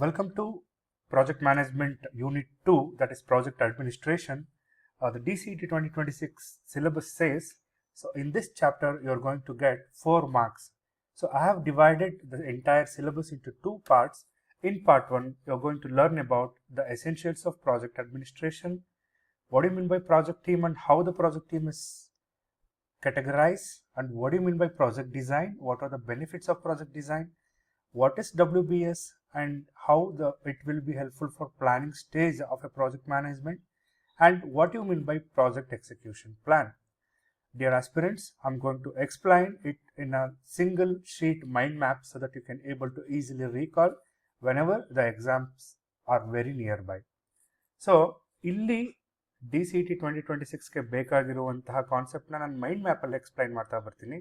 Welcome to Project Management Unit 2, that is Project Administration. The DCET 2026 syllabus says, so in this chapter you are going to get 4 marks. So I have divided the entire syllabus into 2 parts. In part 1, you are going to learn about the essentials of project administration, what do you mean by project team and how the project team is categorized, and what do you mean by project design, what are the benefits of project design, what is WBS and how it will be helpful for planning stage of a project management, and what you mean by project execution plan. Dear aspirants, I'm going to explain it in a single sheet mind map so that you can able to easily recall whenever the exams are very nearby. So ಇಲ್ಲಿ DCET 2026ಗೆ ಬೇಕಾಗಿರುವಂತಹ ಕಾನ್ಸೆಪ್ಟ್ನ ನಾನು mind ಮ್ಯಾಪಲ್ಲಿ explain ಮಾಡ್ತಾ ಬರ್ತೀನಿ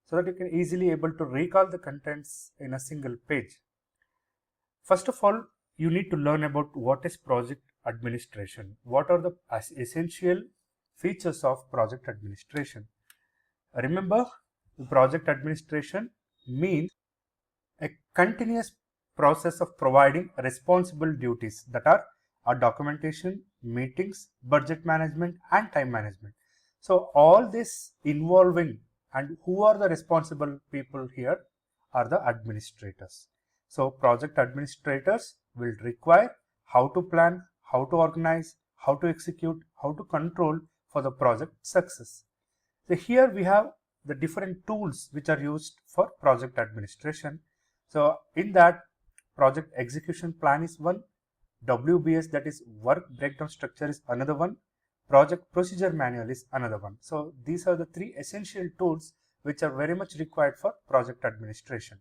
so that you can easily able to recall the contents in a single page. First of all, you need to learn about what is project administration. What are the essential features of project administration? Remember, project administration means a continuous process of providing responsible duties that are documentation, meetings, budget management and time management. So all this involving, and who are the responsible people here are the administrators. So project administrators will require how to plan, how to organize, how to execute, how to control for the project success. So here we have the different tools which are used for project administration. So in that, project execution plan is one, WBS, that is work breakdown structure, is another one, project procedure manual is another one. So these are the 3 essential tools which are very much required for project administration.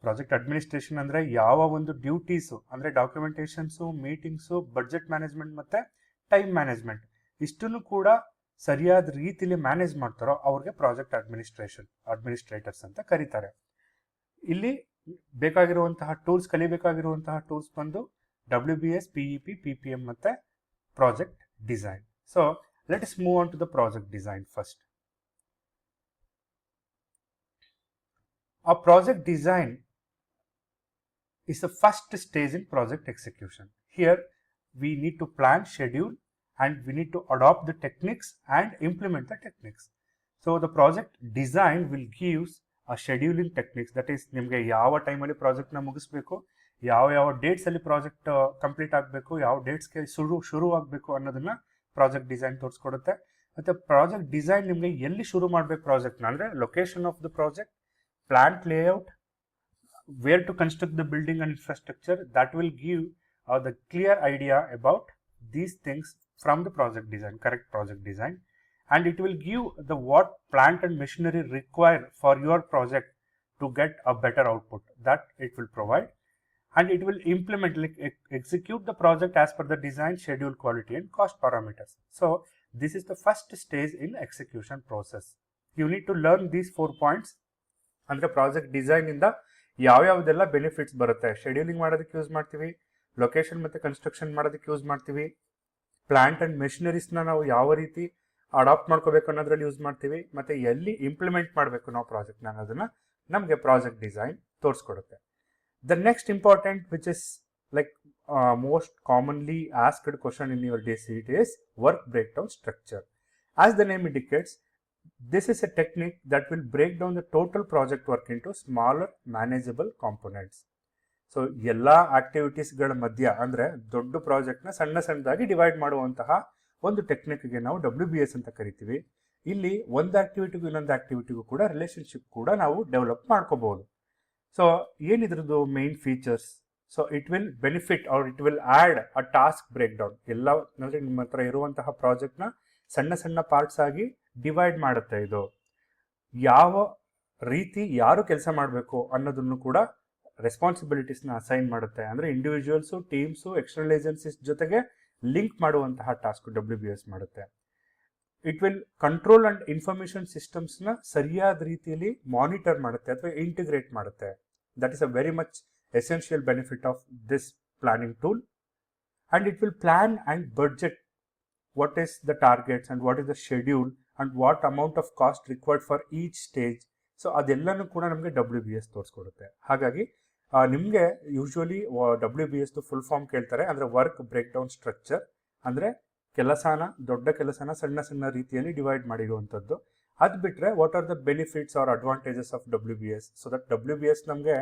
Project administration ಅಂದ್ರೆ ಯಾವ ಒಂದು duties ಅಂದರೆ ಡಾಕ್ಯುಮೆಂಟೇಷನ್ಸು, meetings, budget management ಮತ್ತು time management ಇಷ್ಟನ್ನು ಕೂಡ ಸರಿಯಾದ ರೀತಿಯಲ್ಲಿ manage ಮಾಡ್ತಾರೋ ಅವ್ರಿಗೆ ಪ್ರಾಜೆಕ್ಟ್ ಅಡ್ಮಿನಿಸ್ಟ್ರೇಟರ್ಸ್ ಅಂತ ಕರೀತಾರೆ. ಇಲ್ಲಿ ಬೇಕಾಗಿರುವಂತಹ ಟೂಲ್ಸ್, ಕಲಿಬೇಕಾಗಿರುವಂತಹ ಟೂಲ್ಸ್ ಬಂದು WBS, PEP, PPM ಮತ್ತು project design. So let us move on to the project design first. A project design is the first stage in project execution. Here we need to plan, schedule, and we need to adopt the techniques and implement the techniques. So the project design will give a scheduling techniques, that is ನಿಮಗೆ ಯಾವ ಟೈಮಲ್ಲಿ ಪ್ರಾಜೆಕ್ಟ್ನ ಮುಗಿಸ್ಬೇಕು, ಯಾವ ಡೇಟ್ಸಲ್ಲಿ project complete ಆಗಬೇಕು, ಯಾವ ಡೇಟ್ಸ್ಗೆ ಶುರು ಆಗಬೇಕು ಅನ್ನೋದನ್ನ ಪ್ರಾಜೆಕ್ಟ್ ಡಿಸೈನ್ ತೋರಿಸ್ಕೊಡುತ್ತೆ. ಮತ್ತು ಪ್ರಾಜೆಕ್ಟ್ ಡಿಸೈನ್ ನಿಮಗೆ ಎಲ್ಲಿ ಶುರು ಮಾಡಬೇಕು ಪ್ರಾಜೆಕ್ಟ್ನ ಅಂದರೆ location of the project, plant layout, where to construct the building and infrastructure, that will give the clear idea about these things from the project design, correct project design, and it will give the what plant and machinery require for your project to get a better output, that it will provide, and it will implement, like execute the project as per the design, schedule, quality and cost parameters. So this is the first stage in execution process. You need to learn these 4 points. ಅಂದರೆ project ಡಿಸೈನಿಂದ ಯಾವ್ಯಾವುದೆಲ್ಲ benefits ಬರುತ್ತೆ. Scheduling ಮಾಡೋದಕ್ಕೆ use ಮಾಡ್ತೀವಿ, location ಮತ್ತು construction ಮಾಡೋದಕ್ಕೆ use ಮಾಡ್ತೀವಿ, plant and ಮೆಷಿನರೀಸ್ನ ನಾವು ಯಾವ ರೀತಿ ಅಡಾಪ್ಟ್ ಮಾಡ್ಕೋಬೇಕು ಅನ್ನೋದ್ರಲ್ಲಿ ಯೂಸ್ ಮಾಡ್ತೀವಿ, ಮತ್ತು ಎಲ್ಲಿ ಇಂಪ್ಲಿಮೆಂಟ್ ಮಾಡಬೇಕು ನಾವು ಪ್ರಾಜೆಕ್ಟ್ನ ಅನ್ನೋದನ್ನ ನಮಗೆ ಪ್ರಾಜೆಕ್ಟ್ ಡಿಸೈನ್ ತೋರಿಸ್ಕೊಡುತ್ತೆ. The next important which is like most commonly asked question in your DCET is work breakdown structure. As the name indicates, this is a technique that will break down the total project work into smaller manageable components. So ಎಲ್ಲ ಆಕ್ಟಿವಿಟೀಸ್ಗಳ ಮಧ್ಯ ಅಂದರೆ ದೊಡ್ಡ ಪ್ರಾಜೆಕ್ಟ್ನ ಸಣ್ಣದಾಗಿ divide ಮಾಡುವಂತಹ ಒಂದು ಟೆಕ್ನಿಕ್ಗೆ ನಾವು WBS ಅಂತ ಕರಿತೀವಿ. ಇಲ್ಲಿ ಒಂದು ಆಕ್ಟಿವಿಟಿಗೂ ಇನ್ನೊಂದು ಆಕ್ಟಿವಿಟಿಗೂ ಕೂಡ ರಿಲೇಶನ್ಶಿಪ್ ಕೂಡ ನಾವು ಡೆವಲಪ್ ಮಾಡ್ಕೋಬಹುದು. ಸೊ ಏನಿದ್ರದ್ದು main features? So it will benefit or it will add a task break down. ಎಲ್ಲ ಅಂದರೆ ನಿಮ್ಮ ಹತ್ರ ಇರುವಂತಹ ಪ್ರಾಜೆಕ್ಟ್ನ ಸಣ್ಣ ಪಾರ್ಟ್ಸ್ ಆಗಿ ಡಿವೈಡ್ ಮಾಡುತ್ತೆ. ಇದು ಯಾವ ರೀತಿ ಯಾರು ಕೆಲಸ ಮಾಡಬೇಕು ಅನ್ನೋದನ್ನು ಕೂಡ ರೆಸ್ಪಾನ್ಸಿಬಿಲಿಟೀಸ್ನ ಅಸೈನ್ ಮಾಡುತ್ತೆ. ಅಂದರೆ ಇಂಡಿವಿಜುವಲ್ಸು, ಟೀಮ್ಸು, ಎಕ್ಸ್ಟರ್ನಲ್ ಏಜೆನ್ಸೀಸ್ ಜೊತೆಗೆ ಲಿಂಕ್ ಮಾಡುವಂತಹ ಟಾಸ್ಕ್ WBS ಮಾಡುತ್ತೆ. It will control and information ಸಿಸ್ಟಮ್ಸ್ನ ಸರಿಯಾದ ರೀತಿಯಲ್ಲಿ ಮಾನಿಟರ್ ಮಾಡುತ್ತೆ ಅಥವಾ ಇಂಟಿಗ್ರೇಟ್ ಮಾಡುತ್ತೆ. That is a very much essential benefit of this planning tool. And it will plan and budget what is the targets and what is the schedule and what amount of cost required for each stage. So ಅದೆಲ್ಲನೂ ಕೂಡ ನಮಗೆ WBS ತೋರಿಸ್ಕೊಡುತ್ತೆ. ಹಾಗಾಗಿ ನಿಮಗೆ usually WBS full form ಕೇಳ್ತಾರೆ, ಅಂದರೆ work break down structure, ಅಂದರೆ ಕೆಲಸನ ದೊಡ್ಡ ಕೆಲಸನ ಸಣ್ಣ ಸಣ್ಣ ರೀತಿಯಲ್ಲಿ ಡಿವೈಡ್ ಮಾಡಿರುವಂಥದ್ದು. ಅದು ಬಿಟ್ಟರೆ what are the benefits R advantages of WBS, so that WBS ನಮಗೆ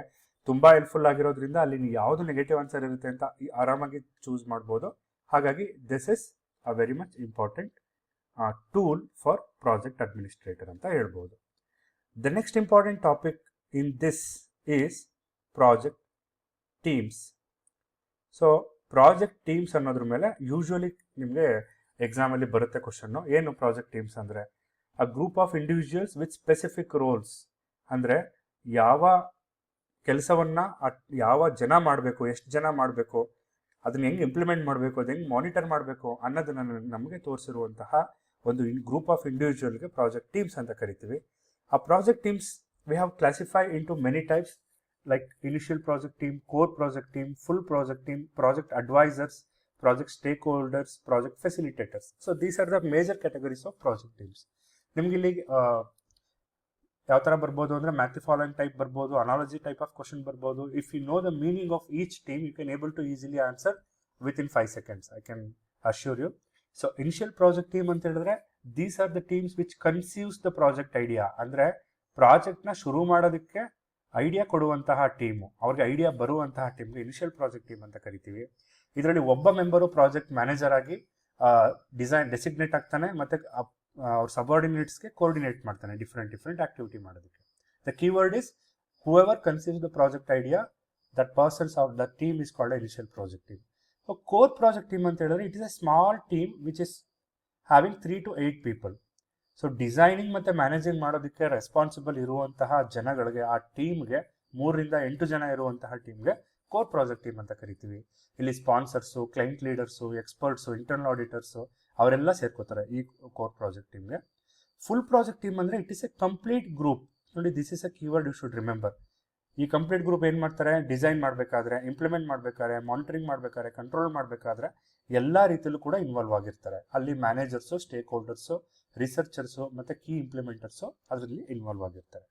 ತುಂಬ ಹೆಲ್ಪ್ಫುಲ್ ಆಗಿರೋದ್ರಿಂದ ಅಲ್ಲಿ ಯಾವುದು ನೆಗೆಟಿವ್ ಆನ್ಸರ್ ಇರುತ್ತೆ ಅಂತ ಆರಾಮಾಗಿ ಚೂಸ್ ಮಾಡ್ಬೋದು. ಹಾಗಾಗಿ this is a very much important tool for project administrator ಅಂತ ಹೇಳ್ಬೋದು. The next important topic in this is project teams. So project teams ಅನ್ನೋದ್ರ ಮೇಲೆ ಯೂಶ್ವಲಿ ನಿಮಗೆ ಎಕ್ಸಾಮಲ್ಲಿ ಬರುತ್ತೆ ಕ್ವಶನ್ನು. ಏನು ಪ್ರಾಜೆಕ್ಟ್ ಟೀಮ್ಸ್ ಅಂದರೆ a group of individuals with specific roles, ಅಂದರೆ ಯಾವ ಕೆಲಸವನ್ನು ಯಾವ ಜನ ಮಾಡಬೇಕು, ಎಷ್ಟು ಜನ ಮಾಡಬೇಕು, ಅದನ್ನ ಹೆಂಗೆ ಇಂಪ್ಲಿಮೆಂಟ್ ಮಾಡಬೇಕು, ಅದು ಹೆಂಗೆ ಮಾನಿಟರ್ ಮಾಡಬೇಕು ಅನ್ನೋದನ್ನು ನಮಗೆ ತೋರಿಸಿರುವಂತಹ ಒಂದು ಗ್ರೂಪ್ ಆಫ್ ಇಂಡಿವಿಜುವಲ್ಗೆ ಪ್ರಾಜೆಕ್ಟ್ ಟೀಮ್ಸ್ ಅಂತ ಕರಿತೀವಿ. ಆ project teams we have classify into many types, like initial project team, core project team, full project team, project advisors, project stakeholders, project facilitators. So these are the major categories of project teams. ನಿಮ್ಗೆ ಇಲ್ಲಿ ಯಾವ ಥರ ಬರ್ಬೋದು ಅಂದರೆ match following type ಬರ್ಬೋದು, analogy type of question ಬರ್ಬೋದು. If you know the meaning of each team you can able to easily answer within 5 seconds, I can assure you. So initial project team ಅಂತ ಹೇಳಿದ್ರೆ these are the teams which conceives the project idea, ಅಂದರೆ ಪ್ರಾಜೆಕ್ಟ್ನ ಶುರು ಮಾಡೋದಕ್ಕೆ idea ಕೊಡುವಂತಹ team, ಅವ್ರಿಗೆ idea ಬರುವಂತಹ ಟೀಮ್ಗೆ ಇನಿಷಿಯಲ್ ಪ್ರಾಜೆಕ್ಟ್ ಟೀಮ್ ಅಂತ ಕರಿತೀವಿ. ಇದರಲ್ಲಿ ಒಬ್ಬ ಮೆಂಬರು ಪ್ರಾಜೆಕ್ಟ್ ಮ್ಯಾನೇಜರ್ ಆಗಿ ಡೆಸಿಗ್ನೇಟ್ ಆಗ್ತಾನೆ, ಮತ್ತು ಅವ್ರ ಸಬಾರ್ಡಿನೇಟ್ಸ್ಗೆ ಕೋರ್ಡಿನೇಟ್ ಮಾಡ್ತಾನೆ ಡಿಫ್ರೆಂಟ್ ಆಕ್ಟಿವಿಟಿ ಮಾಡೋದಕ್ಕೆ. The keyword is whoever conceives the project idea, that persons of the team is called initial project team. So core project team ಅಂತ ಹೇಳಿದ್ರೆ it is a small team which is having 3 to 8 people. So designing ಮತ್ತು managing ಮಾಡೋದಕ್ಕೆ responsible ಇರುವಂತಹ ಜನಗಳಿಗೆ, ಆ ಟೀಮ್ಗೆ 3 ರಿಂದ 8 ಜನ ಇರುವಂತಹ ಟೀಮ್ಗೆ ಕೋರ್ ಪ್ರಾಜೆಕ್ಟ್ ಟೀಮ್ ಅಂತ ಕರಿತೀವಿ. ಇಲ್ಲಿ sponsors, client leaders, experts, internal auditors ಅವರೆಲ್ಲ ಸೇರ್ಕೋತಾರೆ ಈ ಕೋರ್ ಪ್ರಾಜೆಕ್ಟ್ ಟೀಮ್ಗೆ. ಫುಲ್ ಪ್ರಾಜೆಕ್ಟ್ ಟೀಮ್ ಅಂದರೆ it is a complete group. ನೋಡಿ, this is a keyword you should remember. ಈ ಕಂಪ್ಲೀಟ್ ಗ್ರೂಪ್ ಏನು ಮಾಡ್ತಾರೆ, ಡಿಸೈನ್ ಮಾಡಬೇಕಾದ್ರೆ, ಇಂಪ್ಲಿಮೆಂಟ್ ಮಾಡಬೇಕಾದ್ರೆ, ಮಾನಿಟರಿಂಗ್ ಮಾಡಬೇಕಾದ್ರೆ, ಕಂಟ್ರೋಲ್ ಮಾಡಬೇಕಾದ್ರೆ ಎಲ್ಲ ರೀತಿಯಲ್ಲೂ ಕೂಡ ಇನ್ವಾಲ್ವ್ ಆಗಿರ್ತಾರೆ. ಅಲ್ಲಿ ಮ್ಯಾನೇಜರ್ಸು, ಸ್ಟೇಕ್ ಹೋಲ್ಡರ್ಸು, ರಿಸರ್ಚರ್ಸು ಮತ್ತು ಕೀ ಇಂಪ್ಲಿಮೆಂಟರ್ಸು ಅದರಲ್ಲಿ ಇನ್ವಾಲ್ವ್ ಆಗಿರ್ತಾರೆ.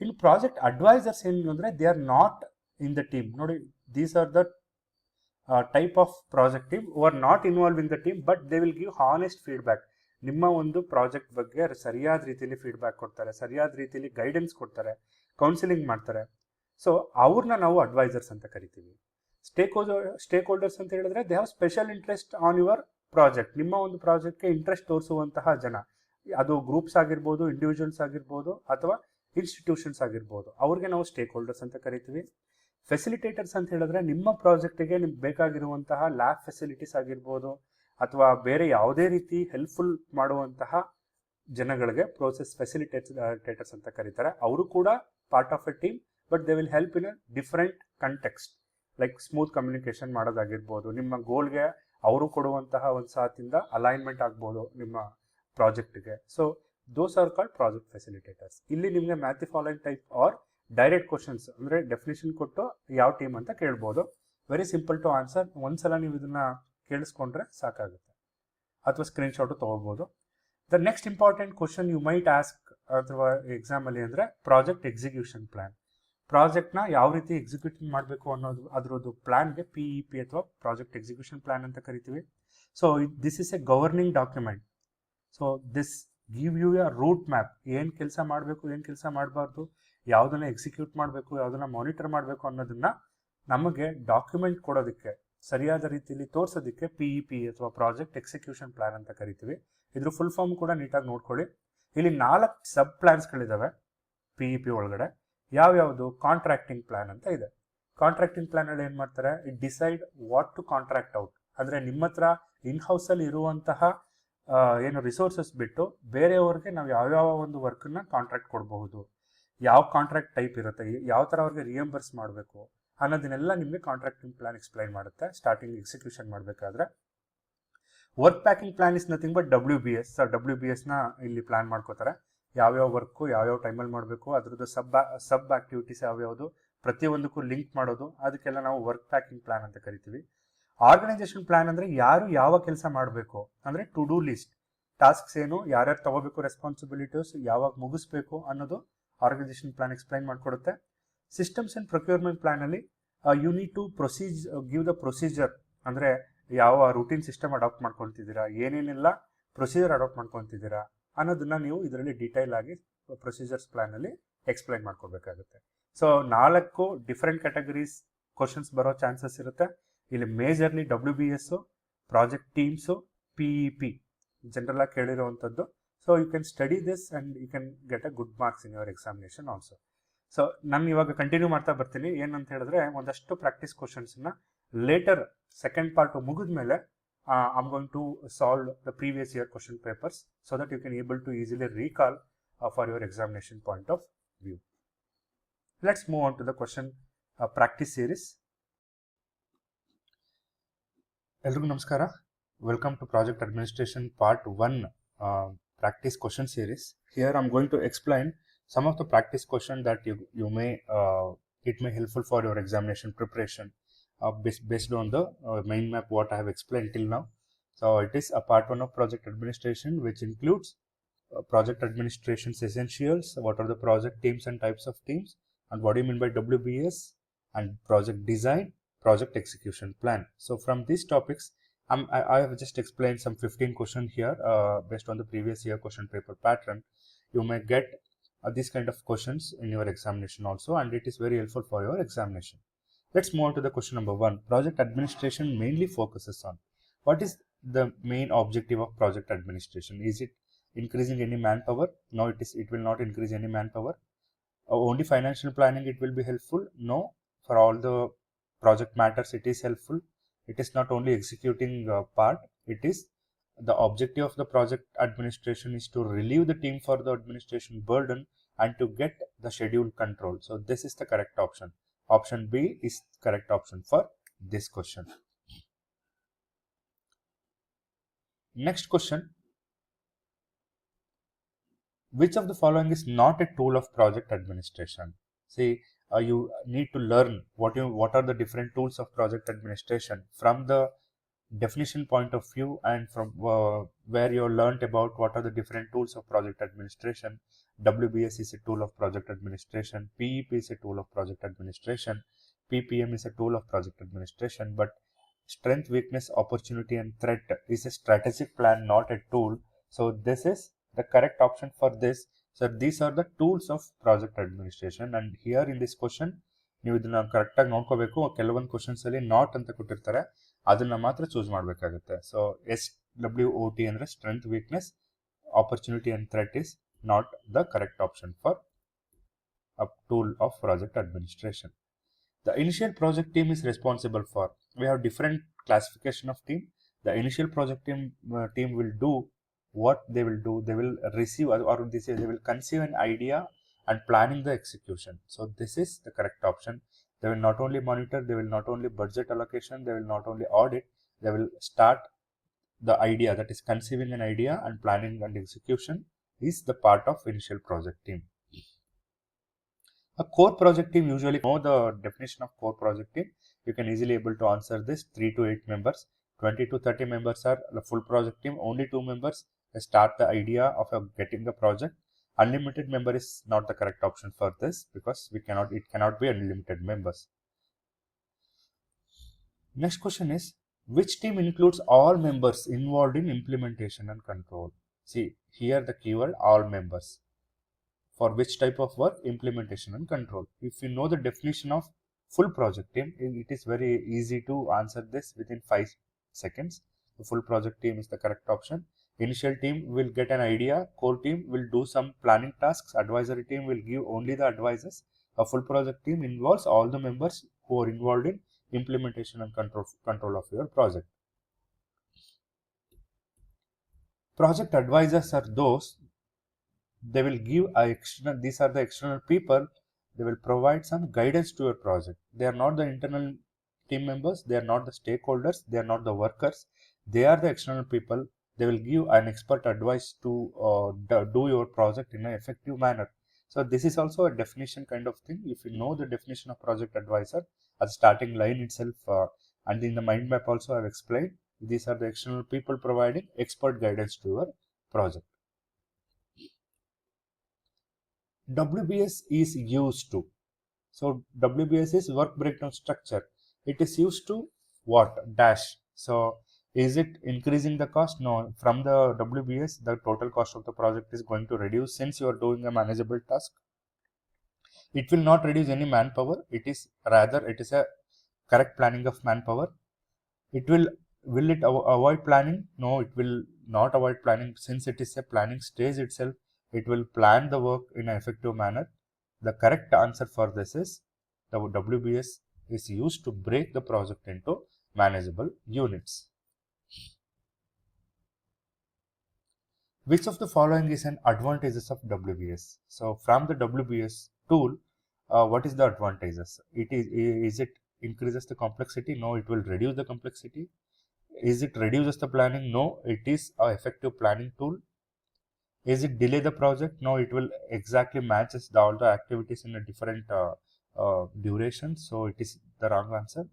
ಇನ್ನು ಪ್ರಾಜೆಕ್ಟ್ ಅಡ್ವೈಸರ್ಸ್ ಏನು ಅಂದರೆ they are not in the team. ನೋಡಿ, these are the type of project team who are not involve in the team, but they will give honest feedback. ನಿಮ್ಮ ಒಂದು project ಬಗ್ಗೆ ಸರಿಯಾದ ರೀತಿಯಲ್ಲಿ ಫೀಡ್ಬ್ಯಾಕ್ ಕೊಡ್ತಾರೆ, ಸರಿಯಾದ ರೀತಿಯಲ್ಲಿ ಗೈಡೆನ್ಸ್ ಕೊಡ್ತಾರೆ, ಕೌನ್ಸಿಲಿಂಗ್ ಮಾಡ್ತಾರೆ. ಸೊ ಅವ್ರನ್ನ ನಾವು ಅಡ್ವೈಸರ್ಸ್ ಅಂತ ಕರಿತೀವಿ. ಸ್ಟೇಕ್ ಹೋಲ್ಡರ್ಸ್ ಅಂತ ಹೇಳಿದ್ರೆ they have special interest on your project. ನಿಮ್ಮ ಒಂದು ಪ್ರಾಜೆಕ್ಟ್ಗೆ ಇಂಟ್ರೆಸ್ಟ್ ತೋರಿಸುವಂತಹ ಜನ, ಅದು ಗ್ರೂಪ್ಸ್ ಆಗಿರ್ಬೋದು, ಇಂಡಿವಿಜುವಲ್ಸ್ ಆಗಿರ್ಬೋದು, ಅಥವಾ ಇನ್ಸ್ಟಿಟ್ಯೂಷನ್ಸ್ ಆಗಿರ್ಬೋದು, ಅವ್ರಿಗೆ ನಾವು ಸ್ಟೇಕ್ ಹೋಲ್ಡರ್ಸ್ ಅಂತ ಕರಿತೀವಿ. ಫೆಸಿಲಿಟೇಟರ್ಸ್ ಅಂತ ಹೇಳಿದ್ರೆ ನಿಮ್ಮ ಪ್ರಾಜೆಕ್ಟಿಗೆ ನಿಮ್ಗೆ ಬೇಕಾಗಿರುವಂತಹ ಲ್ಯಾಬ್ ಫೆಸಿಲಿಟೀಸ್ ಆಗಿರ್ಬೋದು, ಅಥವಾ ಬೇರೆ ಯಾವುದೇ ರೀತಿ ಹೆಲ್ಪ್ಫುಲ್ ಮಾಡುವಂತಹ ಜನಗಳಿಗೆ ಪ್ರೋಸೆಸ್ ಫೆಸಿಲಿಟೇಟರ್ಸ್ ಅಂತ ಕರೀತಾರೆ. ಅವರು ಕೂಡ part of A team, but they will help in a different context, like smooth communication ಮಾಡೋದಾಗಿರ್ಬೋದು, ನಿಮ್ಮ ಗೋಲ್ಗೆ ಅವರು ಕೊಡುವಂತಹ ಒಂದು ಸಾಥಿಂದ ಅಲೈನ್ಮೆಂಟ್ ಆಗ್ಬೋದು ನಿಮ್ಮ ಪ್ರಾಜೆಕ್ಟ್ಗೆ. So those are called project facilitators. ಇಲ್ಲಿ ನಿಮಗೆ match following type are direct questions ಅಂದರೆ ಡೆಫಿನೇಷನ್ ಕೊಟ್ಟು ಯಾವ ಟೀಮ್ ಅಂತ ಕೇಳ್ಬೋದು. Very simple to answer. ಒಂದ್ಸಲ ನೀವು ಇದನ್ನ ಕೇಳಿಸ್ಕೊಂಡ್ರೆ ಸಾಕಾಗುತ್ತೆ, ಅಥವಾ ಸ್ಕ್ರೀನ್ಶಾಟು ತೊಗೋಬೋದು. The next important question you might ask ಅಥವಾ ಎಕ್ಸಾಮಲ್ಲಿ ಅಂದರೆ ಪ್ರಾಜೆಕ್ಟ್ ಎಕ್ಸಿಕ್ಯೂಷನ್ ಪ್ಲಾನ್. ಪ್ರಾಜೆಕ್ಟ್ನ ಯಾವ ರೀತಿ ಎಕ್ಸಿಕ್ಯೂಟ್ ಮಾಡಬೇಕು ಅನ್ನೋದು ಅದರದ್ದು ಪ್ಲಾನ್ಗೆ PEP ಅಥವಾ ಪ್ರಾಜೆಕ್ಟ್ ಎಕ್ಸಿಕ್ಯೂಷನ್ ಪ್ಲಾನ್ ಅಂತ ಕರಿತೀವಿ. So this is a governing document. So this give you a route map. ಏನು ಕೆಲಸ ಮಾಡಬೇಕು, ಏನು ಕೆಲಸ ಮಾಡಬಾರ್ದು, ಯಾವುದನ್ನ ಎಕ್ಸಿಕ್ಯೂಟ್ ಮಾಡಬೇಕು, ಯಾವುದನ್ನ ಮಾನಿಟರ್ ಮಾಡಬೇಕು ಅನ್ನೋದನ್ನ ನಮಗೆ ಡಾಕ್ಯುಮೆಂಟ್ ಕೊಡೋದಕ್ಕೆ, ಸರಿಯಾದ ರೀತಿಯಲ್ಲಿ ತೋರಿಸೋದಕ್ಕೆ PEP ಅಥವಾ ಪ್ರಾಜೆಕ್ಟ್ ಎಕ್ಸಿಕ್ಯೂಷನ್ ಪ್ಲಾನ್ ಅಂತ ಕರಿತೀವಿ. ಇದ್ರ ಫುಲ್ ಫಾರ್ಮ್ ಕೂಡ ನೀಟಾಗಿ ನೋಡ್ಕೊಳ್ಳಿ. ಇಲ್ಲಿ 4 ಸಬ್ ಪ್ಲಾನ್ಸ್ಗಳಿದ್ದಾವೆ PEP ಒಳಗಡೆ. ಯಾವ್ಯಾವುದು? ಕಾಂಟ್ರಾಕ್ಟಿಂಗ್ ಪ್ಲಾನ್ ಅಂತ ಇದೆ. ಕಾಂಟ್ರಾಕ್ಟಿಂಗ್ ಪ್ಲಾನಲ್ಲಿ ಏನು ಮಾಡ್ತಾರೆ, it decide what to contract out. ಅಂದರೆ ನಿಮ್ಮ ಹತ್ರ ಇನ್ ಹೌಸಲ್ಲಿ ಇರುವಂತಹ ಏನು ರಿಸೋರ್ಸಸ್ ಬಿಟ್ಟು ಬೇರೆಯವ್ರಿಗೆ ನಾವು ಯಾವ್ಯಾವ ಒಂದು ವರ್ಕನ್ನ ಕಾಂಟ್ರಾಕ್ಟ್ ಕೊಡಬಹುದು, ಯಾವ ಕಾಂಟ್ರಾಕ್ಟ್ ಟೈಪ್ ಇರುತ್ತೆ, ಯಾವ ಥರ ಅವ್ರಿಗೆ ರಿಯಂಬರ್ಸ್ ಮಾಡಬೇಕು ಅನ್ನೋದನ್ನೆಲ್ಲ ನಿಮಗೆ ಕಾಂಟ್ರಾಕ್ಟಿಂಗ್ ಪ್ಲಾನ್ ಎಕ್ಸ್ಪ್ಲೈನ್ ಮಾಡುತ್ತೆ ಸ್ಟಾರ್ಟಿಂಗ್ ಎಕ್ಸಿಕ್ಯೂಷನ್ ಮಾಡಬೇಕಾದ್ರೆ. Work packing plan is nothing but WBS. WBSನ ಇಲ್ಲಿ ಪ್ಲಾನ್ ಮಾಡ್ಕೋತಾರೆ. ಯಾವ್ಯಾವ ವರ್ಕು ಯಾವ್ಯಾವ ಟೈಮಲ್ಲಿ ಮಾಡಬೇಕು, ಅದ್ರದ್ದು ಸಬ್ ಆಕ್ಟಿವಿಟೀಸ್ ಯಾವ್ಯಾವುದು, ಪ್ರತಿಯೊಂದಕ್ಕೂ ಲಿಂಕ್ ಮಾಡೋದು, ಅದಕ್ಕೆಲ್ಲ ನಾವು ವರ್ಕ್ ಪ್ಯಾಕಿಂಗ್ ಪ್ಲಾನ್ ಅಂತ ಕರಿತೀವಿ. ಆರ್ಗನೈಸೇಷನ್ ಪ್ಲಾನ್ ಅಂದರೆ ಯಾರು ಯಾವ ಕೆಲಸ ಮಾಡಬೇಕು, ಅಂದರೆ ಟು ಡೂ ಲಿಸ್ಟ್, ಟಾಸ್ಕ್ಸ್ ಏನು, ಯಾರ್ಯಾರು ತಗೋಬೇಕು ರೆಸ್ಪಾನ್ಸಿಬಿಲಿಟೀಸ್, ಯಾವಾಗ ಮುಗಿಸ್ಬೇಕು ಅನ್ನೋದು ಆರ್ಗನೈಸೇಷನ್ ಪ್ಲಾನ್ ಎಕ್ಸ್ಪ್ಲೈನ್ ಮಾಡಿಕೊಡುತ್ತೆ. ಸಿಸ್ಟಮ್ಸ್ ಆ್ಯಂಡ್ ಪ್ರೊಕ್ಯೂರ್ಮೆಂಟ್ ಪ್ಲಾನಲ್ಲಿ you need to give the procedure, ಅಂದರೆ ಯಾವ ರೂಟೀನ್ ಸಿಸ್ಟಮ್ ಅಡಾಪ್ಟ್ ಮಾಡ್ಕೊತಿದ್ದೀರಾ, ಏನೇನೆಲ್ಲ ಪ್ರೊಸೀಜರ್ ಅಡಾಪ್ಟ್ ಮಾಡ್ಕೊತಿದ್ದೀರಾ ಅನ್ನೋದನ್ನ ನೀವು ಇದರಲ್ಲಿ ಡೀಟೇಲ್ ಆಗಿ ಪ್ರೊಸೀಜರ್ಸ್ ಪ್ಲಾನಲ್ಲಿ ಎಕ್ಸ್ಪ್ಲೈನ್ ಮಾಡ್ಕೋಬೇಕಾಗುತ್ತೆ. ಸೊ 4 ಡಿಫ್ರೆಂಟ್ ಕ್ಯಾಟಗರೀಸ್ ಕ್ವಶನ್ಸ್ ಬರೋ ಚಾನ್ಸಸ್ ಇರುತ್ತೆ. ಇಲ್ಲಿ majorly WBS, project teams, PEP general ಆಗಿ ಕೇಳಿರುವಂಥದ್ದು. So you can study this and you can get a good marks in your examination also. So ನಾನು ಇವಾಗ ಕಂಟಿನ್ಯೂ ಮಾಡ್ತಾ ಬರ್ತೀನಿ. ಏನಂತ ಹೇಳಿದ್ರೆ, ಒಂದಷ್ಟು ಪ್ರಾಕ್ಟೀಸ್ ಕ್ವಶನ್ಸ್ನ ಲೇಟರ್ ಸೆಕೆಂಡ್ ಪಾರ್ಟ್ ಮುಗಿದ ಮೇಲೆ I'm going to solve the previous year question papers so that you can able to easily recall for your examination point of view. Let's move on to the question practice series. Elrigu namaskara. Welcome to Project Administration Part 1 practice question series. Here I'm going to explain some of the practice question that you may it may helpful for your examination preparation based on the mind map what I have explained till now. So it is a part 1 of project administration, which includes project administration's essentials, what are the project teams and types of teams, and what do you mean by WBS, and project design, project execution plan. So from these topics, I have just explained some 15 questions here based on the previous year question paper pattern. You may get these kind of questions in your examination also, and it is very helpful for your examination. Let's move on to the question number 1. Project administration mainly focuses on what is the main objective of project administration. Is it increasing any manpower? No, it will not increase any manpower. Only financial planning it will be helpful? No, for all the project matters it is helpful. It is not only executing part, it is the objective of the project administration is to relieve the team for the administration burden and to get the schedule control. So this is the correct option. Option B is correct option for this question. Next question. Which of the following is not a tool of project administration? See, you need to learn what are the different tools of project administration from the definition point of view, and from where you learnt about what are the different tools of project administration. WBS is a tool of project administration, PEP is a tool of project administration, PPM is a tool of project administration, but strength, weakness, opportunity and threat is a strategic plan, not a tool. So this is the correct option for this. So these are the tools of project administration, and here in this question ನೀವು ಇದನ್ನ correct ಆಗಿ ನೋಡ್ಕೋಬೇಕು. ಕೆಲವೊಂದು questions ಅಲ್ಲಿ not ಅಂತ ಕೊಟ್ಟಿರ್ತಾರೆ, ಅದನ್ನ ಮಾತ್ರ ಚೂಸ್ ಮಾಡಬೇಕಾಗುತ್ತೆ. ಸೊ SWOT ಅಂದ್ರೆ strength, weakness, opportunity and threat is not the correct option for a tool of project administration. The initial project team is responsible for, we have different classification of team. The initial project team will do what they will do. They will receive, or they will conceive an idea and planning the execution. So this is the correct option. They will not only monitor, they will not only budget allocation, they will not only audit, they will start the idea, that is conceiving an idea, and planning and execution is the part of initial project team. A core project team, usually know the definition of core project team. You can easily able to answer this. 3 to 8 members, 20 to 30 members are the full project team. Only 2 members start the idea of getting the project. Unlimited member is not the correct option for this, because it cannot be unlimited members. Next question is, which team includes all members involved in implementation and control? See, here the keyword all members. For which type of work? Implementation and control. If you know the definition of full project team, it is very easy to answer this within 5 seconds. The full project team is the correct option. Initial team will get an idea, core team will do some planning tasks, advisory team will give only the advices. A full project team involves all the members who are involved in implementation and control of your project. Project advisors are those, they will give these are the external people, they will provide some guidance to your project. They are not the internal team members, they are not the stakeholders, they are not the workers, they are the external people. They will give an expert advice to do your project in an effective manner. So this is also a definition kind of thing. If you know the definition of project advisor as starting line itself, and in the mind map also I have explained, these are the external people providing expert guidance to your project. WBS is used to, So WBS is work breakdown structure. It is used to what? Dash. So is it increasing the cost? No. From the WBS, the total cost of the project is going to reduce since you are doing a manageable task. It will not reduce any manpower. It is rather it is a correct planning of manpower. It will it avoid planning? No, it will not avoid planning since it is a planning stage itself. It will plan the work in an effective manner. The correct answer for this is the WBS is used to break the project into manageable units. Which of the following is an advantages of WBS? So from the WBS tool, what is the advantages? Is it increases the complexity? No, it will reduce the complexity. Is it reduces the planning? No, it is a effective planning tool. Is it delay the project? No, it will exactly matches all the activities in a different duration. So it is the wrong answer.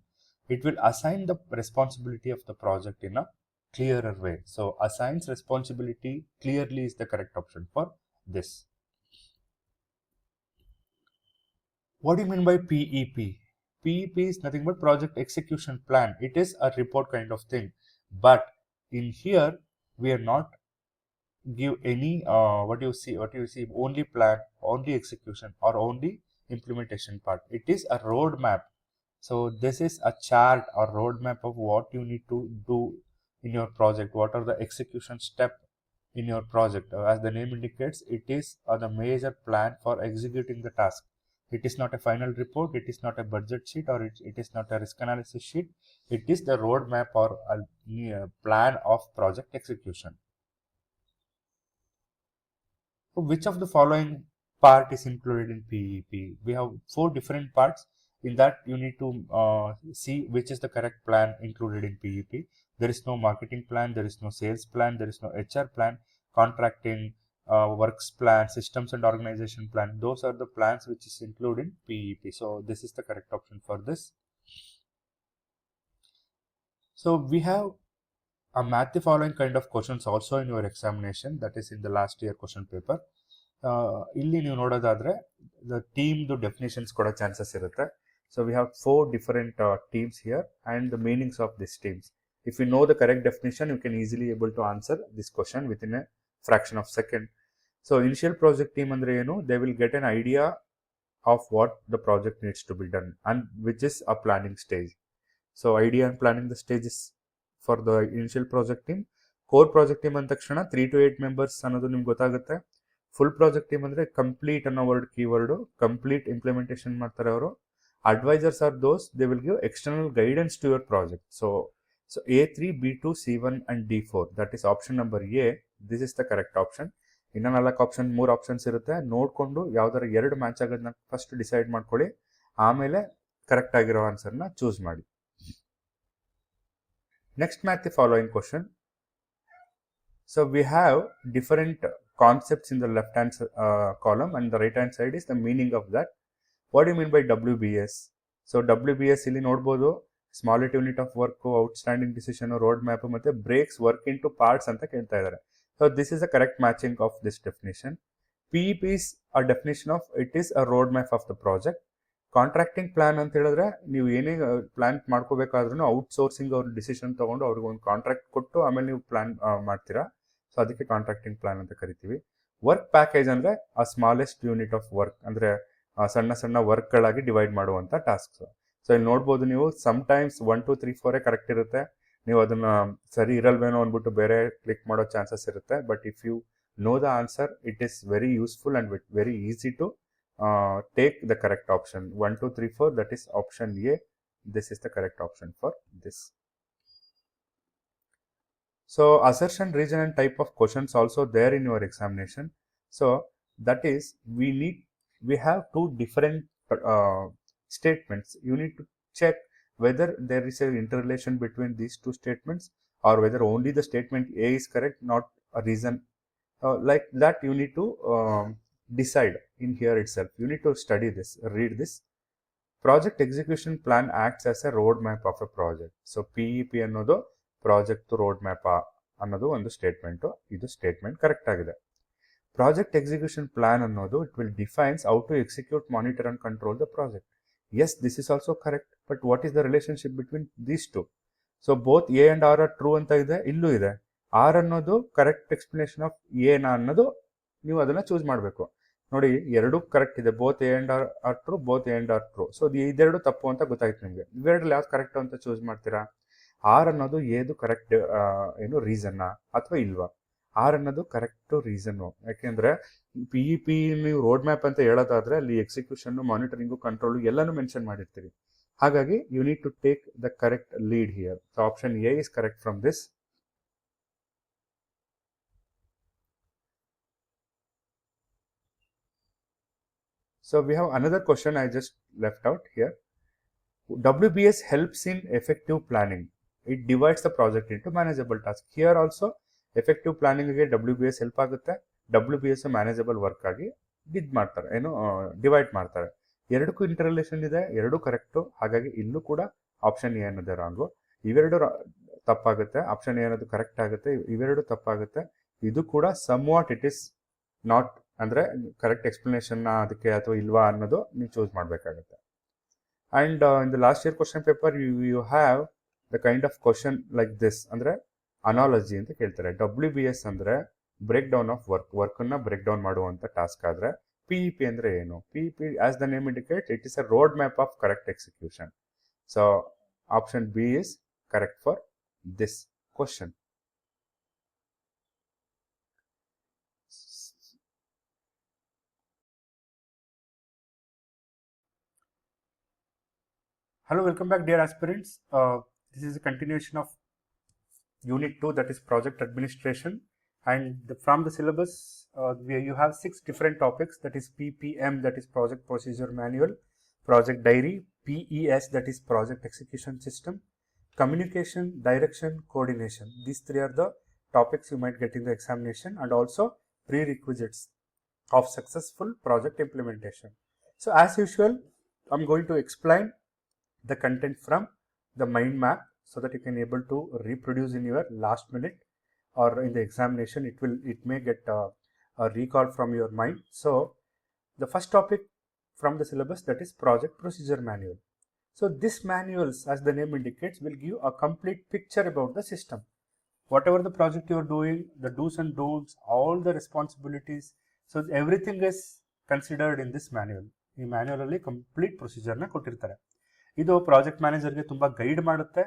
It will assign the responsibility of the project in a clearer way. So assigns responsibility clearly is the correct option for this. What do you mean by PEP? PEP is nothing but project execution plan. It is a report kind of thing. But in here, we are not give any what you see only plan, only execution, or only implementation part. It is a roadmap. So this is a chart or roadmap of what you need to do in your project. What are the execution step in your project? As the name indicates, it is the major plan for executing the task. It is not a final report. It is not a budget sheet, or it is not a risk analysis sheet. It is the roadmap or a plan of project execution. So which of the following part is included in PEP? We have 4 different parts. In that, you need to see which is the correct plan included in PEP. There is no marketing plan, there is no sales plan, there is no HR plan, contracting, works plan, systems and organization plan. Those are the plans which is included in PEP. So this is the correct option for this. So we have match the following kind of questions also in your examination, that is in the last year question paper. ಇಲ್ಲಿ ನೀವು ನೋಡೋದಾದ್ರೆ the teamದು definitions ಕೊಡೋ chances ಇರುತ್ತೆ. So we have 4 different teams here and the meanings of these teams. If you know the correct definition, you can easily able to answer this question within a fraction of second. So initial project team andre ಏನು, they will get an idea of what the project needs to be done and which is a planning stage. So idea and planning the stages for the initial project team. Core project team ಅಂದ ತಕ್ಷಣ 3 to 8 members ಅನ್ನೋದು ನಿಮ್ಗೆ ಗೊತ್ತಾಗುತ್ತೆ. Full project team ಅಂದರೆ complete ಅನ್ನೋ keyword complete implementation ಮಾಡ್ತಾರೆ ಅವರು. Advisors are those they will give external guidance to your project. So A3, B2, C1 and D4, that is option number A. This is the correct option. ಇನ್ನು 4 option 3 options ಇರುತ್ತೆ. ನೋಡಿಕೊಂಡು ಯಾವ್ದಾರ 2 match ಆಗೋದನ್ನ first decide ಮಾಡ್ಕೊಳ್ಳಿ, ಆಮೇಲೆ correct ಆಗಿರೋ ಆನ್ಸರ್ನ choose ಮಾಡಿ. Next, match the following question. So we have different concepts in the left hand column, and the right hand side is the meaning of that. What do you mean by WBS? So WBS ಇಲ್ಲಿ ನೋಡಬಹುದು, smallest unit of work, outstanding decision, road map ಮತ್ತೆ breaks work into parts ಅಂತ ಕೇಳ್ತಾ ಇದ್ದಾರೆ. So this is the correct matching of this definition. PEP is a definition of it is a road map of the project. Contracting plan ಅಂತ ಹೇಳಿದ್ರೆ ನೀವು ಏನೇ plan ಮಾಡ್ಕೋಬೇಕಾದ್ರೂ outsourcing ಅವ್ರ decision ತಗೊಂಡು ಅವ್ರಿಗೆ ಒಂದು ಕಾಂಟ್ರಾಕ್ಟ್ ಕೊಟ್ಟು ಆಮೇಲೆ ನೀವು ಪ್ಲಾನ್ ಮಾಡ್ತೀರಾ. ಸೊ ಅದಕ್ಕೆ ಕಾಂಟ್ರಾಕ್ಟಿಂಗ್ ಪ್ಲಾನ್ ಅಂತ ಕರಿತೀವಿ. ವರ್ಕ್ ಪ್ಯಾಕೇಜ್ ಅಂದ್ರೆ ಆ ಸ್ಮಾಲೆಸ್ಟ್ ಯೂನಿಟ್ ಆಫ್ ವರ್ಕ್, ಅಂದ್ರೆ ಸಣ್ಣ ಸಣ್ಣ ವರ್ಕ್ಗಳಾಗಿ ಡಿವೈಡ್ ಮಾಡುವಂತ ಟಾಸ್ಕ್ಸ್. ಸೊ ಇಲ್ಲಿ ನೋಡ್ಬೋದು ನೀವು, ಸಮ್ ಟೈಮ್ಸ್ 1, 2, 3, 4 ಕರೆಕ್ಟ್ ಇರುತ್ತೆ. ನೀವು ಅದನ್ನ ಸರಿ ಇರಲ್ವೇನೋ ಅಂದ್ಬಿಟ್ಟು ಬೇರೆ ಕ್ಲಿಕ್ ಮಾಡೋ ಚಾನ್ಸಸ್ ಇರುತ್ತೆ. But if you know the answer, it is very useful and very easy to take the correct option. 1, 2, 3, 4, that is option A. This is the correct option for this. So assertion, reason and type of questions also there in your examination. So that is, we have 2 different statements. You need to check whether there is an interrelation between these 2 statements, or whether only the statement A is correct, not a reason. Like that you need to decide in here itself. You need to study this, read this. Project execution plan acts as a roadmap of a project. So PEP ಅನ್ನೋದು project road map ಅನ್ನೋದು ಒಂದು statement. ಇದು statement correct ಆಗಿದೆ. Project execution plan ಅನ್ನೋದು it will defines how to execute, monitor and control the project. Yes, this is also correct, but what is the relationship between these two? So both A and R are true ಅಂತ ಇದೆ, ಇಲ್ಲೂ ಇದೆ. R ಅನ್ನೋದು correct explanation of ಎನ ಅನ್ನೋದು ನೀವು ಅದನ್ನ choose ಮಾಡಬೇಕು. ನೋಡಿ, ಎರಡು ಕರೆಕ್ಟ್ ಇದೆ, both A and are true, both A and are true. So ಇದೆರಡು ತಪ್ಪು ಅಂತ ಗೊತ್ತಾಯ್ತು ನಿಮಗೆ. ಇವೆರಡಲ್ಲಿ ಯಾವ್ದು ಕರೆಕ್ಟ್ ಅಂತ ಚೂಸ್ ಮಾಡ್ತೀರಾ? ಆರ್ ಅನ್ನೋದು ಏದು ಕರೆಕ್ಟ್ ಏನು ರೀಸನ್ನ ಅಥವಾ ಇಲ್ವಾ? ಆರ್ ಅನ್ನೋದು ಕರೆಕ್ಟ್ ರೀಸನ್ನು. ಯಾಕೆಂದ್ರೆ ಪಿ ನೀವು ರೋಡ್ ಮ್ಯಾಪ್ ಅಂತ ಹೇಳೋದಾದ್ರೆ ಅಲ್ಲಿ ಎಕ್ಸಿಕ್ಯೂಷನ್, ಮಾನಿಟರಿಂಗು, ಕಂಟ್ರೋಲು ಎಲ್ಲಾನು ಮೆನ್ಷನ್ ಮಾಡಿರ್ತೀರಿ. ಹಾಗಾಗಿ you need to take the correct lead here. So option A is correct from this. So we have another question I just left out here. WBS helps in effective planning. It divides the project into manageable tasks. Here also effective planning ಗೆ WBS help ಆಗುತ್ತೆ. WBS manageable work ಆಗಿ ಮಾಡ್ತಾರೆ, ಏನು divide ಮಾಡ್ತಾರೆ. ಎರಡಕ್ಕೂ inter relation ಇದೆ, ಎರಡು correct. ಹಾಗಾಗಿ ಇಲ್ಲೂ ಕೂಡ ಆಪ್ಷನ್ ಎ ಅನ್ನೋದೇ ರಾಂಗು. ಇವೆರಡು ತಪ್ಪಾಗುತ್ತೆ. ಆಪ್ಷನ್ ಎ ಅನ್ನೋದು ಕರೆಕ್ಟ್ ಆಗುತ್ತೆ, ಇವೆರಡು ತಪ್ಪಾಗುತ್ತೆ. ಇದು ಕೂಡ somewhat it is not, ಅಂದರೆ ಕರೆಕ್ಟ್ ಎಕ್ಸ್ಪ್ಲನೇಷನ್ ಅದಕ್ಕೆ ಅಥವಾ ಇಲ್ವಾ ಅನ್ನೋದು ನೀವು ಚೂಸ್ ಮಾಡಬೇಕಾಗುತ್ತೆ. And in the last year question paper you have the kind of question like this, ಅಂದರೆ ಅನಾಲಜಿ ಅಂತ ಕೇಳ್ತಾರೆ. WBS ಅಂದರೆ ಬ್ರೇಕ್ ಡೌನ್ ಆಫ್ ವರ್ಕನ್ನು ಬ್ರೇಕ್ ಡೌನ್ ಮಾಡುವಂಥ ಟಾಸ್ಕ್ ಆದರೆ, PEP ಅಂದರೆ ಏನು? PEP as the name indicate, it is a road map of correct execution. So option B is correct for this question. Hello, welcome back dear aspirants. This is a continuation of Unit 2, that is Project Administration, and from the syllabus you have 6 different topics, that is PPM, that is Project Procedure Manual, Project Diary, PES, that is Project Execution System, Communication, Direction, Coordination. These 3 are the topics you might get in the examination, and also prerequisites of successful project implementation. So as usual, I'm going to explain the content from the mind map so that you can able to reproduce in your last minute or in the examination. It may get a recall from your mind. So the first topic from the syllabus, that is Project Procedure Manual. So this manuals, as the name indicates, will give a complete picture about the system. Whatever the project you are doing, the do's and don'ts, all the responsibilities, so everything is considered in this manual. ಈ manual ಅಲ್ಲಿ complete ಪ್ರೊಸೀಜರ್ನ ಕೊಟ್ಟಿರ್ತಾರೆ. ಇದು project ಮ್ಯಾನೇಜರ್ಗೆ ತುಂಬ guide ಮಾಡುತ್ತೆ.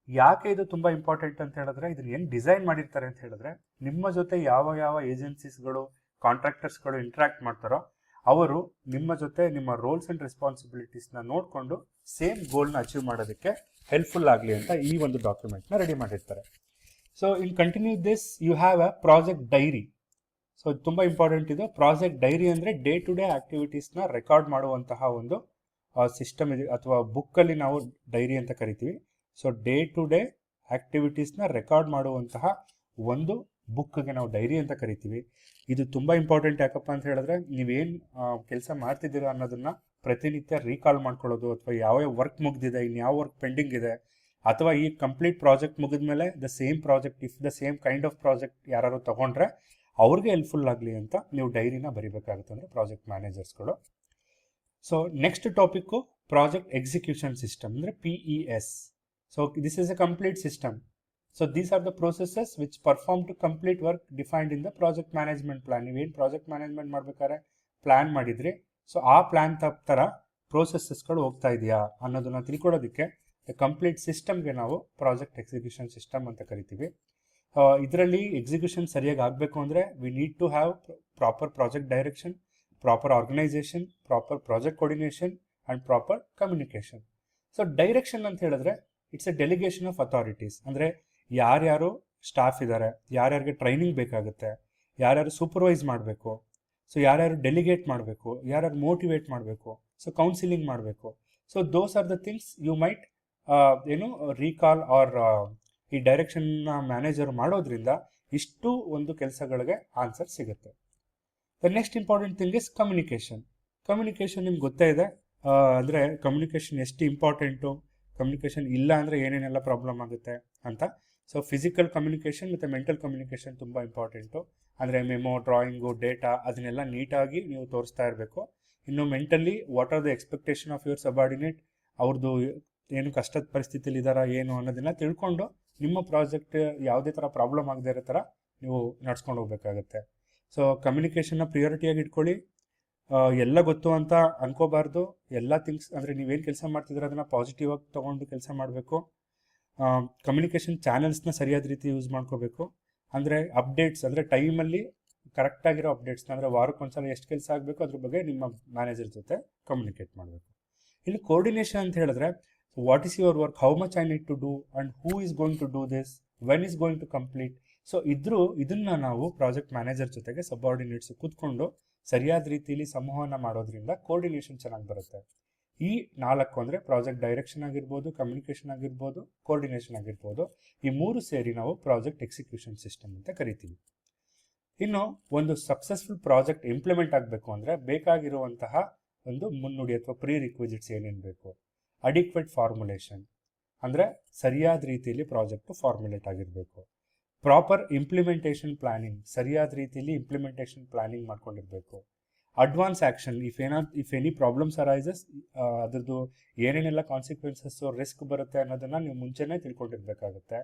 ಯಾಕೆ ಇದು ತುಂಬ important ಅಂತ ಹೇಳಿದ್ರೆ, ಇದನ್ನ ಏನು ಡಿಸೈನ್ ಮಾಡಿರ್ತಾರೆ ಅಂತ ಹೇಳಿದ್ರೆ, ನಿಮ್ಮ ಜೊತೆ ಯಾವ ಏಜೆನ್ಸೀಸ್ಗಳು, ಕಾಂಟ್ರಾಕ್ಟರ್ಸ್ಗಳು ಇಂಟ್ರಾಕ್ಟ್ ಮಾಡ್ತಾರೋ ಅವರು ನಿಮ್ಮ ಜೊತೆ ನಿಮ್ಮ ರೋಲ್ಸ್ ಆ್ಯಂಡ್ ರೆಸ್ಪಾನ್ಸಿಬಿಲಿಟೀಸ್ನ ನೋಡಿಕೊಂಡು ಸೇಮ್ ಗೋಲ್ನ ಅಚೀವ್ ಮಾಡೋದಕ್ಕೆ ಹೆಲ್ಪ್ಫುಲ್ ಆಗಲಿ ಅಂತ ಈ ಒಂದು ಡಾಕ್ಯುಮೆಂಟ್ನ ರೆಡಿ ಮಾಡಿರ್ತಾರೆ. So in continue this you have a project diary. So ತುಂಬ ಇಂಪಾರ್ಟೆಂಟ್ ಇದು. ಪ್ರಾಜೆಕ್ಟ್ ಡೈರಿ ಅಂದರೆ ಡೇ ಟು ಡೇ ಆಕ್ಟಿವಿಟೀಸ್ನ ರೆಕಾರ್ಡ್ ಮಾಡುವಂತಹ ಒಂದು ಸಿಸ್ಟಮ್ ಇದೆ, ಅಥವಾ ಬುಕ್ಕಲ್ಲಿ ನಾವು ಡೈರಿ ಅಂತ ಕರಿತೀವಿ. ಸೊ ಡೇ ಟು ಡೇ ಆಕ್ಟಿವಿಟೀಸ್ನ ರೆಕಾರ್ಡ್ ಮಾಡುವಂತಹ ಒಂದು ಬುಕ್ಗೆ ನಾವು ಡೈರಿ ಅಂತ ಕರಿತೀವಿ. ಇದು ತುಂಬ ಇಂಪಾರ್ಟೆಂಟ್. ಯಾಕಪ್ಪ ಅಂತ ಹೇಳಿದ್ರೆ, ನೀವೇನು ಕೆಲಸ ಮಾಡ್ತಿದ್ದೀರಾ ಅನ್ನೋದನ್ನ ಪ್ರತಿನಿತ್ಯ ರೀಕಾಲ್ ಮಾಡ್ಕೊಳ್ಳೋದು, ಅಥವಾ ಯಾವ ವರ್ಕ್ ಮುಗಿದಿದೆ, ಇನ್ಯಾವ ವರ್ಕ್ ಪೆಂಡಿಂಗ್ ಇದೆ, ಅಥವಾ ಈ ಕಂಪ್ಲೀಟ್ ಪ್ರಾಜೆಕ್ಟ್ ಮುಗಿದ್ಮೇಲೆ the same project, if the same kind of project ಯಾರು ತಗೊಂಡ್ರೆ ಅವ್ರಿಗೆ ಹೆಲ್ಪ್ಫುಲ್ ಆಗಲಿ ಅಂತ ನೀವು ಡೈರಿನ ಬರಿಬೇಕಾಗುತ್ತೆ, ಅಂದರೆ ಪ್ರಾಜೆಕ್ಟ್ ಮ್ಯಾನೇಜರ್ಸ್ಗಳು. So next topic project execution system, ಅಂದರೆ PES. So this is a complete system. So these are the processes which perform to complete work defined in the project management plan. ನೀವೇನು project management ಮಾಡ್ಬೇಕಾದ್ರೆ plan ಮಾಡಿದ್ರಿ, so ಆ plan ಥರ ಪ್ರೋಸೆಸಸ್ಗಳು ಹೋಗ್ತಾ ಇದೆಯಾ ಅನ್ನೋದನ್ನ ತಿಳ್ಕೊಳ್ಳೋದಕ್ಕೆ ಕಂಪ್ಲೀಟ್ ಸಿಸ್ಟಮ್ಗೆ ನಾವು ಪ್ರಾಜೆಕ್ಟ್ ಎಕ್ಸಿಕ್ಯೂಷನ್ ಸಿಸ್ಟಮ್ ಅಂತ ಕರಿತೀವಿ. ಇದರಲ್ಲಿ ಎಕ್ಸಿಕ್ಯೂಷನ್ ಸರಿಯಾಗಿ ಆಗಬೇಕು ಅಂದರೆ we need to have proper project direction, proper organisation, proper project coordination and proper communication. So direction ಅಂತ ಹೇಳಿದ್ರೆ it's a delegation of authorities. ಅಂದರೆ ಯಾರ್ಯಾರು ಸ್ಟಾಫ್ ಇದ್ದಾರೆ, ಯಾರ್ಯಾರಿಗೆ ಟ್ರೈನಿಂಗ್ ಬೇಕಾಗುತ್ತೆ, ಯಾರ್ಯಾರು ಸೂಪರ್ವೈಸ್ ಮಾಡಬೇಕು, ಸೊ ಯಾರ್ಯಾರು ಡೆಲಿಗೇಟ್ ಮಾಡಬೇಕು, ಯಾರ್ಯಾರು ಮೋಟಿವೇಟ್ ಮಾಡಬೇಕು, ಸೊ ಕೌನ್ಸಿಲಿಂಗ್ ಮಾಡಬೇಕು. So those are the things you might recall are ಈ ಡೈರೆಕ್ಷನ್ನ ಮ್ಯಾನೇಜರ್ ಮಾಡೋದ್ರಿಂದ ಇಷ್ಟು ಒಂದು ಕೆಲಸಗಳಿಗೆ ಆನ್ಸರ್ ಸಿಗುತ್ತೆ. The next important thing is communication. Communication ನಿಮ್ಗೆ ಗೊತ್ತೇ ಇದೆ, ಅಂದರೆ ಕಮ್ಯುನಿಕೇಷನ್ ಎಷ್ಟು ಇಂಪಾರ್ಟೆಂಟು, ಕಮ್ಯುನಿಕೇಷನ್ ಇಲ್ಲ ಅಂದರೆ ಏನೇನೆಲ್ಲ ಪ್ರಾಬ್ಲಮ್ ಆಗುತ್ತೆ ಅಂತ. ಸೊ ಫಿಸಿಕಲ್ ಕಮ್ಯುನಿಕೇಷನ್ ಮತ್ತು ಮೆಂಟಲ್ ಕಮ್ಯುನಿಕೇಷನ್ ತುಂಬ ಇಂಪಾರ್ಟೆಂಟು. ಅಂದರೆ ಮೆಮೊ, ಡ್ರಾಯಿಂಗು, ಡೇಟಾ ಅದನ್ನೆಲ್ಲ ನೀಟಾಗಿ ನೀವು ತೋರಿಸ್ತಾ ಇರಬೇಕು. ಇನ್ನು mentally what are the expectation of your subordinate, ಅವ್ರದ್ದು ಏನು ಕಷ್ಟದ ಪರಿಸ್ಥಿತಿಲಿ ಇದ್ದಾರಾ ಏನು ಅನ್ನೋದನ್ನ ತಿಳ್ಕೊಂಡು ನಿಮ್ಮ ಪ್ರಾಜೆಕ್ಟ್ ಯಾವುದೇ ಥರ ಪ್ರಾಬ್ಲಮ್ ಆಗದೆ ಇರೋ ಥರ ನೀವು ನಡ್ಸ್ಕೊಂಡು ಹೋಗ್ಬೇಕಾಗತ್ತೆ. ಸೊ ಕಮ್ಯುನಿಕೇಷನ್ನ ಪ್ರಿಯಾರಿಟಿಯಾಗಿ ಇಟ್ಕೊಳ್ಳಿ. ಎಲ್ಲ ಗೊತ್ತು ಅಂತ ಅನ್ಕೋಬಾರ್ದು. ಎಲ್ಲ ಥಿಂಗ್ಸ್ ಅಂದರೆ ನೀವೇನು ಕೆಲಸ ಮಾಡ್ತಿದ್ರೆ ಅದನ್ನು ಪಾಸಿಟಿವ್ ಆಗಿ ತೊಗೊಂಡು ಕೆಲಸ ಮಾಡಬೇಕು. ಕಮ್ಯುನಿಕೇಷನ್ ಚಾನಲ್ಸ್ನ ಸರಿಯಾದ ರೀತಿ ಯೂಸ್ ಮಾಡ್ಕೋಬೇಕು. ಅಂದರೆ ಅಪ್ಡೇಟ್ಸ್ ಅಂದರೆ ಟೈಮಲ್ಲಿ ಕರೆಕ್ಟಾಗಿರೋ ಅಪ್ಡೇಟ್ಸ್ನ ಅಂದರೆ ವಾರಕ್ಕೊಂದ್ಸಲ ಎಷ್ಟು ಕೆಲಸ ಆಗಬೇಕು ಅದ್ರ ಬಗ್ಗೆ ನಿಮ್ಮ ಮ್ಯಾನೇಜರ್ ಜೊತೆ ಕಮ್ಯುನಿಕೇಟ್ ಮಾಡಬೇಕು. ಇಲ್ಲಿ ಕೋರ್ಡಿನೇಷನ್ ಅಂತ ಹೇಳಿದ್ರೆ what is your work, how much I need to do and who is going to do this, when is going to complete. So ಇದನ್ನ ನಾವು ಪ್ರಾಜೆಕ್ಟ್ ಮ್ಯಾನೇಜರ್ ಜೊತೆಗೆ ಸಬಾರ್ಡಿನೇಟ್ಸ್ ಕೂತ್ಕೊಂಡು ಸರಿಯಾದ ರೀತಿಯಲ್ಲಿ ಸಂವಹನ ಮಾಡೋದ್ರಿಂದ ಕೋರ್ಡಿನೇಷನ್ ಚೆನ್ನಾಗಿ ಬರುತ್ತೆ. ಈ 4 ಅಂದರೆ ಪ್ರಾಜೆಕ್ಟ್ ಡೈರೆಕ್ಷನ್ ಆಗಿರ್ಬೋದು, ಕಮ್ಯುನಿಕೇಷನ್ ಆಗಿರ್ಬೋದು, ಕೋರ್ಡಿನೇಷನ್ ಆಗಿರ್ಬೋದು, ಈ 3 ಸೇರಿ ನಾವು ಪ್ರಾಜೆಕ್ಟ್ ಎಕ್ಸಿಕ್ಯೂಷನ್ ಸಿಸ್ಟಮ್ ಅಂತ ಕರಿತೀವಿ. ಇನ್ನು ಒಂದು ಸಕ್ಸಸ್ಫುಲ್ ಪ್ರಾಜೆಕ್ಟ್ ಇಂಪ್ಲಿಮೆಂಟ್ ಆಗಬೇಕು ಅಂದರೆ ಬೇಕಾಗಿರುವಂತಹ ಒಂದು ಮುನ್ನುಡಿ ಅಥವಾ ಪ್ರೀ ರಿಕ್ವಿಸಿಟ್ಸ್ ಏನೇನು ಬೇಕು. ಅಡಿಕ್ವೇಟ್ ಫಾರ್ಮುಲೇಷನ್ ಅಂದರೆ ಸರಿಯಾದ ರೀತಿಯಲ್ಲಿ ಪ್ರಾಜೆಕ್ಟು ಫಾರ್ಮುಲೇಟ್ ಆಗಿರಬೇಕು. ಪ್ರಾಪರ್ ಇಂಪ್ಲಿಮೆಂಟೇಷನ್ ಪ್ಲಾನಿಂಗ್, ಸರಿಯಾದ ರೀತಿಯಲ್ಲಿ ಇಂಪ್ಲಿಮೆಂಟೇಷನ್ ಪ್ಲಾನಿಂಗ್ ಮಾಡ್ಕೊಂಡಿರಬೇಕು. Advance action, if any problems arises, ಅದ್ರದ್ದು ಏನೇನೆಲ್ಲ ಕಾನ್ಸಿಕ್ವೆನ್ಸಸ್ಸು ರಿಸ್ಕ್ ಬರುತ್ತೆ ಅನ್ನೋದನ್ನು ನೀವು ಮುಂಚೆನೇ ತಿಳ್ಕೊಂಡಿರ್ಬೇಕಾಗುತ್ತೆ.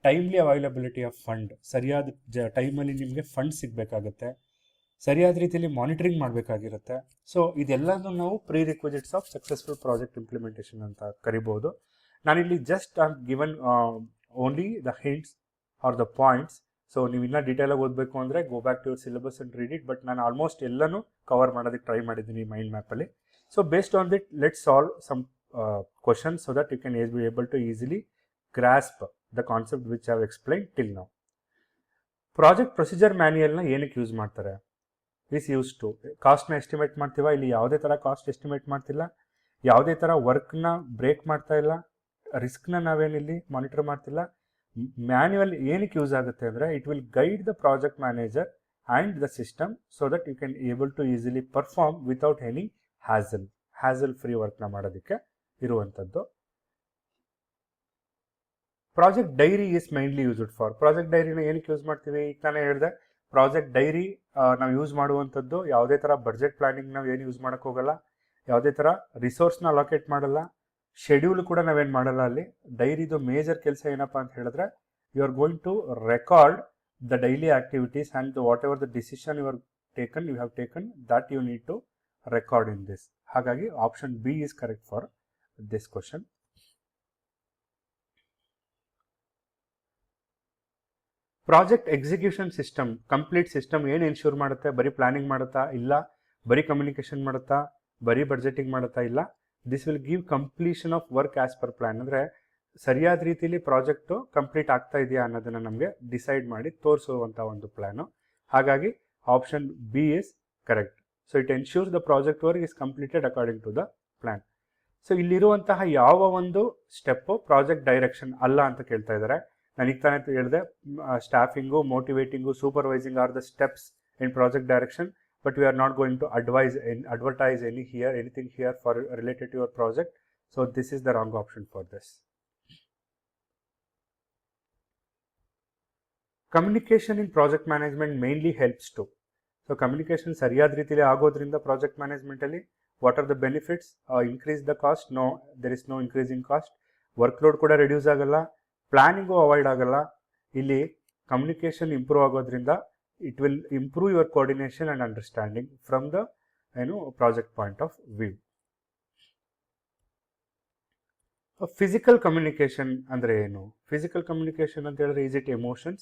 ಟೈಮ್ಲಿ ಅವೈಲಬಿಲಿಟಿ ಆಫ್ ಫಂಡ್, ಸರಿಯಾದ ಟೈಮಲ್ಲಿ ನಿಮಗೆ ಫಂಡ್ ಸಿಗಬೇಕಾಗುತ್ತೆ. ಸರಿಯಾದ ರೀತಿಯಲ್ಲಿ ಮಾನಿಟರಿಂಗ್ ಮಾಡಬೇಕಾಗಿರುತ್ತೆ. ಸೊ ಇದೆಲ್ಲನೂ ನಾವು prerequisites of successful project implementation ಅಂತ ಕರಿಬೋದು. ನಾನಿಲ್ಲಿ just given only the hints or the points. So ನೀವು ಇನ್ನೂ ಡೀಟೇಲಾಗಿ ಓದಬೇಕು ಅಂದರೆ go back to your syllabus and read it. But ನಾನು ಆಲ್ಮೋಸ್ಟ್ ಎಲ್ಲನೂ ಕವರ್ ಮಾಡೋದಕ್ಕೆ ಟ್ರೈ ಮಾಡಿದ್ದೀನಿ ಮೈಂಡ್ ಮ್ಯಾಪಲ್ಲಿ. So based on that let's solve some questions so that you can be able to easily grasp the concept which I have explain till now. Project procedure ಮ್ಯಾನ್ಯಲ್ನ ಏನಕ್ಕೆ use ಮಾಡ್ತಾರೆ? Is use to ಕಾಸ್ಟ್ನ estimate ಮಾಡ್ತೀವ, ಇಲ್ಲಿ ಯಾವುದೇ ಥರ cost estimate ಮಾಡ್ತಿಲ್ಲ, ಯಾವುದೇ ಥರ ವರ್ಕ್ನ break ಮಾಡ್ತಾ ಇಲ್ಲ, ರಿಸ್ಕ್ನ ನಾವೇನಿಲ್ಲಿ ಮಾನಿಟರ್ ಮಾಡ್ತಿಲ್ಲ. ಮ್ಯಾನ್ಯುವಲ್ ಏನಕ್ಕೆ ಯೂಸ್ ಆಗುತ್ತೆ ಅಂದರೆ it will guide the project manager and the system so that you can able to easily perform without any hassle free ವರ್ಕ್ನ ಮಾಡೋದಕ್ಕೆ ಇರುವಂಥದ್ದು. Project diary is mainly used for, project ಡೈರಿನ ಏನಕ್ಕೆ use ಮಾಡ್ತೀವಿ? ಈಗ ನಾನೇ ಹೇಳಿದೆ, ಪ್ರಾಜೆಕ್ಟ್ ಡೈರಿ ನಾವು ಯೂಸ್ ಮಾಡುವಂಥದ್ದು ಯಾವುದೇ ಥರ ಬಡ್ಜೆಟ್ ಪ್ಲಾನಿಂಗ್ ನಾವು ಏನು ಯೂಸ್ ಮಾಡೋಕ್ಕೆ ಹೋಗಲ್ಲ, ಯಾವುದೇ ಥರ ರಿಸೋರ್ಸ್ನ ಅಲೋಕೇಟ್ ಮಾಡಲ್ಲ, ಶೆಡ್ಯೂಲ್ ಕೂಡ ನಾವೇನು ಮಾಡಲ್ಲ. ಅಲ್ಲಿ ಡೈರಿದು ಮೇಜರ್ ಕೆಲಸ ಏನಪ್ಪ ಅಂತ ಹೇಳಿದ್ರೆ you are going to record the daily activities and whatever the decision you have taken that you need to record in this. ಹಾಗಾಗಿ option B is correct for this question. Project execution system, complete system ಏನು ensure ಮಾಡುತ್ತೆ? ಬರೀ planning ಮಾಡುತ್ತಾ? ಇಲ್ಲ. ಬರೀ communication ಮಾಡುತ್ತಾ? ಬರೀ budgeting ಮಾಡುತ್ತಾ? ಇಲ್ಲ. This will give completion of work as per plan. ಅಂದರೆ ಸರಿಯಾದ ರೀತಿಯಲ್ಲಿ ಪ್ರಾಜೆಕ್ಟು ಕಂಪ್ಲೀಟ್ ಆಗ್ತಾ ಇದೆಯಾ ಅನ್ನೋದನ್ನು ನಮಗೆ ಡಿಸೈಡ್ ಮಾಡಿ ತೋರಿಸುವಂಥ ಒಂದು ಪ್ಲಾನು. ಹಾಗಾಗಿ option B is correct. So it ensures the project work is completed according to the plan. ಸೊ ಇಲ್ಲಿರುವಂತಹ ಯಾವ ಒಂದು ಸ್ಟೆಪ್ಪು ಪ್ರಾಜೆಕ್ಟ್ ಡೈರೆಕ್ಷನ್ ಅಲ್ಲ ಅಂತ ಕೇಳ್ತಾ ಇದ್ದಾರೆ. ನನಗೆ ತಾನೇ ಹೇಳಿದೆ, staffing, motivating, supervising are the steps in project direction. But we are not going to advertise anything here for related to your project. So this is the wrong option for this. Communication in project management mainly helps to. So communication sariyad ರೀತಿಯಲ್ಲಿ ಆಗೋದ್ರಿಂದ project management ಅಲ್ಲಿ what are the benefits? Increase the cost? No, there is no increase in cost. Workload ಕೂಡ reduce ಆಗಲ್ಲ, planning avoid ಆಗಲ್ಲ. ಇಲ್ಲಿ communication improve ಆಗೋದ್ರಿಂದ it will improve your coordination and understanding from the project point of view. Physical communication ಅಂದ್ರೆ ಏನು? Physical communication ಅಂತ ಹೇಳಿದ್ರೆ is it emotions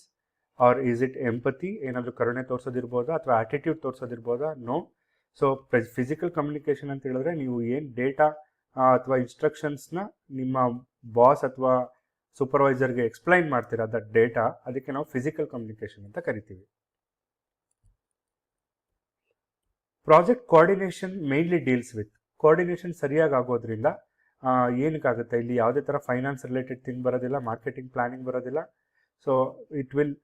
or is it empathy? ಏನಾದರೂ ಕರುಣೆ ತೋರಿಸೋದಿರ್ಬೋದಾ ಅಥವಾ ಆಟಿಟ್ಯೂಡ್ ತೋರಿಸೋದಿರ್ಬೋದಾ? ನೋ. ಸೊ ಫಿಸಿಕಲ್ ಕಮ್ಯುನಿಕೇಷನ್ ಅಂತ ಹೇಳಿದ್ರೆ ನೀವು ಏನು ಡೇಟಾ ಅಥವಾ ಇನ್ಸ್ಟ್ರಕ್ಷನ್ಸ್ನ ನಿಮ್ಮ ಬಾಸ್ ಅಥವಾ ಸೂಪರ್ವೈಸರ್ಗೆ ಎಕ್ಸ್ಪ್ಲೈನ್ ಮಾಡ್ತೀರಾ ದಟ್ ಡೇಟಾ, ಅದಕ್ಕೆ ನಾವು ಫಿಸಿಕಲ್ ಕಮ್ಯುನಿಕೇಷನ್ ಅಂತ ಕರಿತೀವಿ. Project coordination mainly deals with, coordination ಸರಿಯಾಗಿ ಆಗೋದ್ರಿಂದ ಏನಕ್ಕಾಗುತ್ತೆ, ಇಲ್ಲಿ ಯಾವುದೇ ಥರ ಫೈನಾನ್ಸ್ ರಿಲೇಟೆಡ್ ಥಿಂಗ್ ಬರೋದಿಲ್ಲ, ಮಾರ್ಕೆಟಿಂಗ್ ಪ್ಲಾನಿಂಗ್ ಬರೋದಿಲ್ಲ. So it will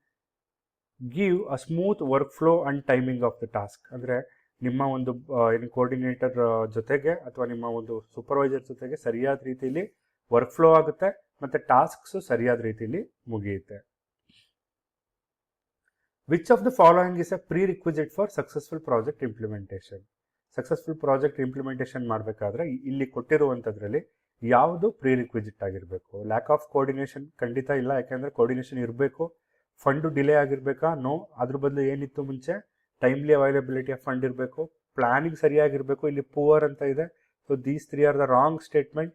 give a smooth work flow and timing of the task. ಅಂದರೆ ನಿಮ್ಮ ಒಂದು ಏನು ಕೋಆರ್ಡಿನೇಟರ್ ಜೊತೆಗೆ ಅಥವಾ ನಿಮ್ಮ ಒಂದು ಸೂಪರ್ವೈಸರ್ ಜೊತೆಗೆ ಸರಿಯಾದ ರೀತಿಯಲ್ಲಿ ವರ್ಕ್ ಫ್ಲೋ ಆಗುತ್ತೆ ಮತ್ತು ಟಾಸ್ಕ್ಸು ಸರಿಯಾದ ರೀತಿಯಲ್ಲಿ ಮುಗಿಯುತ್ತೆ. Which of the following is a prerequisite for successful project implementation? Successful project implementation ಮಾಡಬೇಕಾದ್ರೆ ಇಲ್ಲಿ ಕೊಟ್ಟಿರುವಂಥದ್ರಲ್ಲಿ ಯಾವುದು ಪ್ರೀ ರಿಕ್ವಿಸಿಟ್ ಆಗಿರಬೇಕು. ಲ್ಯಾಕ್ ಆಫ್ ಕೋಆರ್ಡಿನೇಷನ್ ಖಂಡಿತ ಇಲ್ಲ, ಯಾಕೆಂದರೆ ಕೋಆರ್ಡಿನೇಷನ್ ಇರಬೇಕು. ಫಂಡು ಡಿಲೇ ಆಗಿರಬೇಕಾ? ನೋ. ಅದ್ರ ಬದಲು ಏನಿತ್ತು ಮುಂಚೆ, ಟೈಮ್ಲಿ ಅವೈಲಬಿಲಿಟಿ ಆಫ್ ಫಂಡ್ ಇರಬೇಕು, ಪ್ಲಾನಿಂಗ್ ಸರಿಯಾಗಿರಬೇಕು. ಇಲ್ಲಿ ಪೂವರ್ ಅಂತ ಇದೆ. So these 3 are the wrong statement.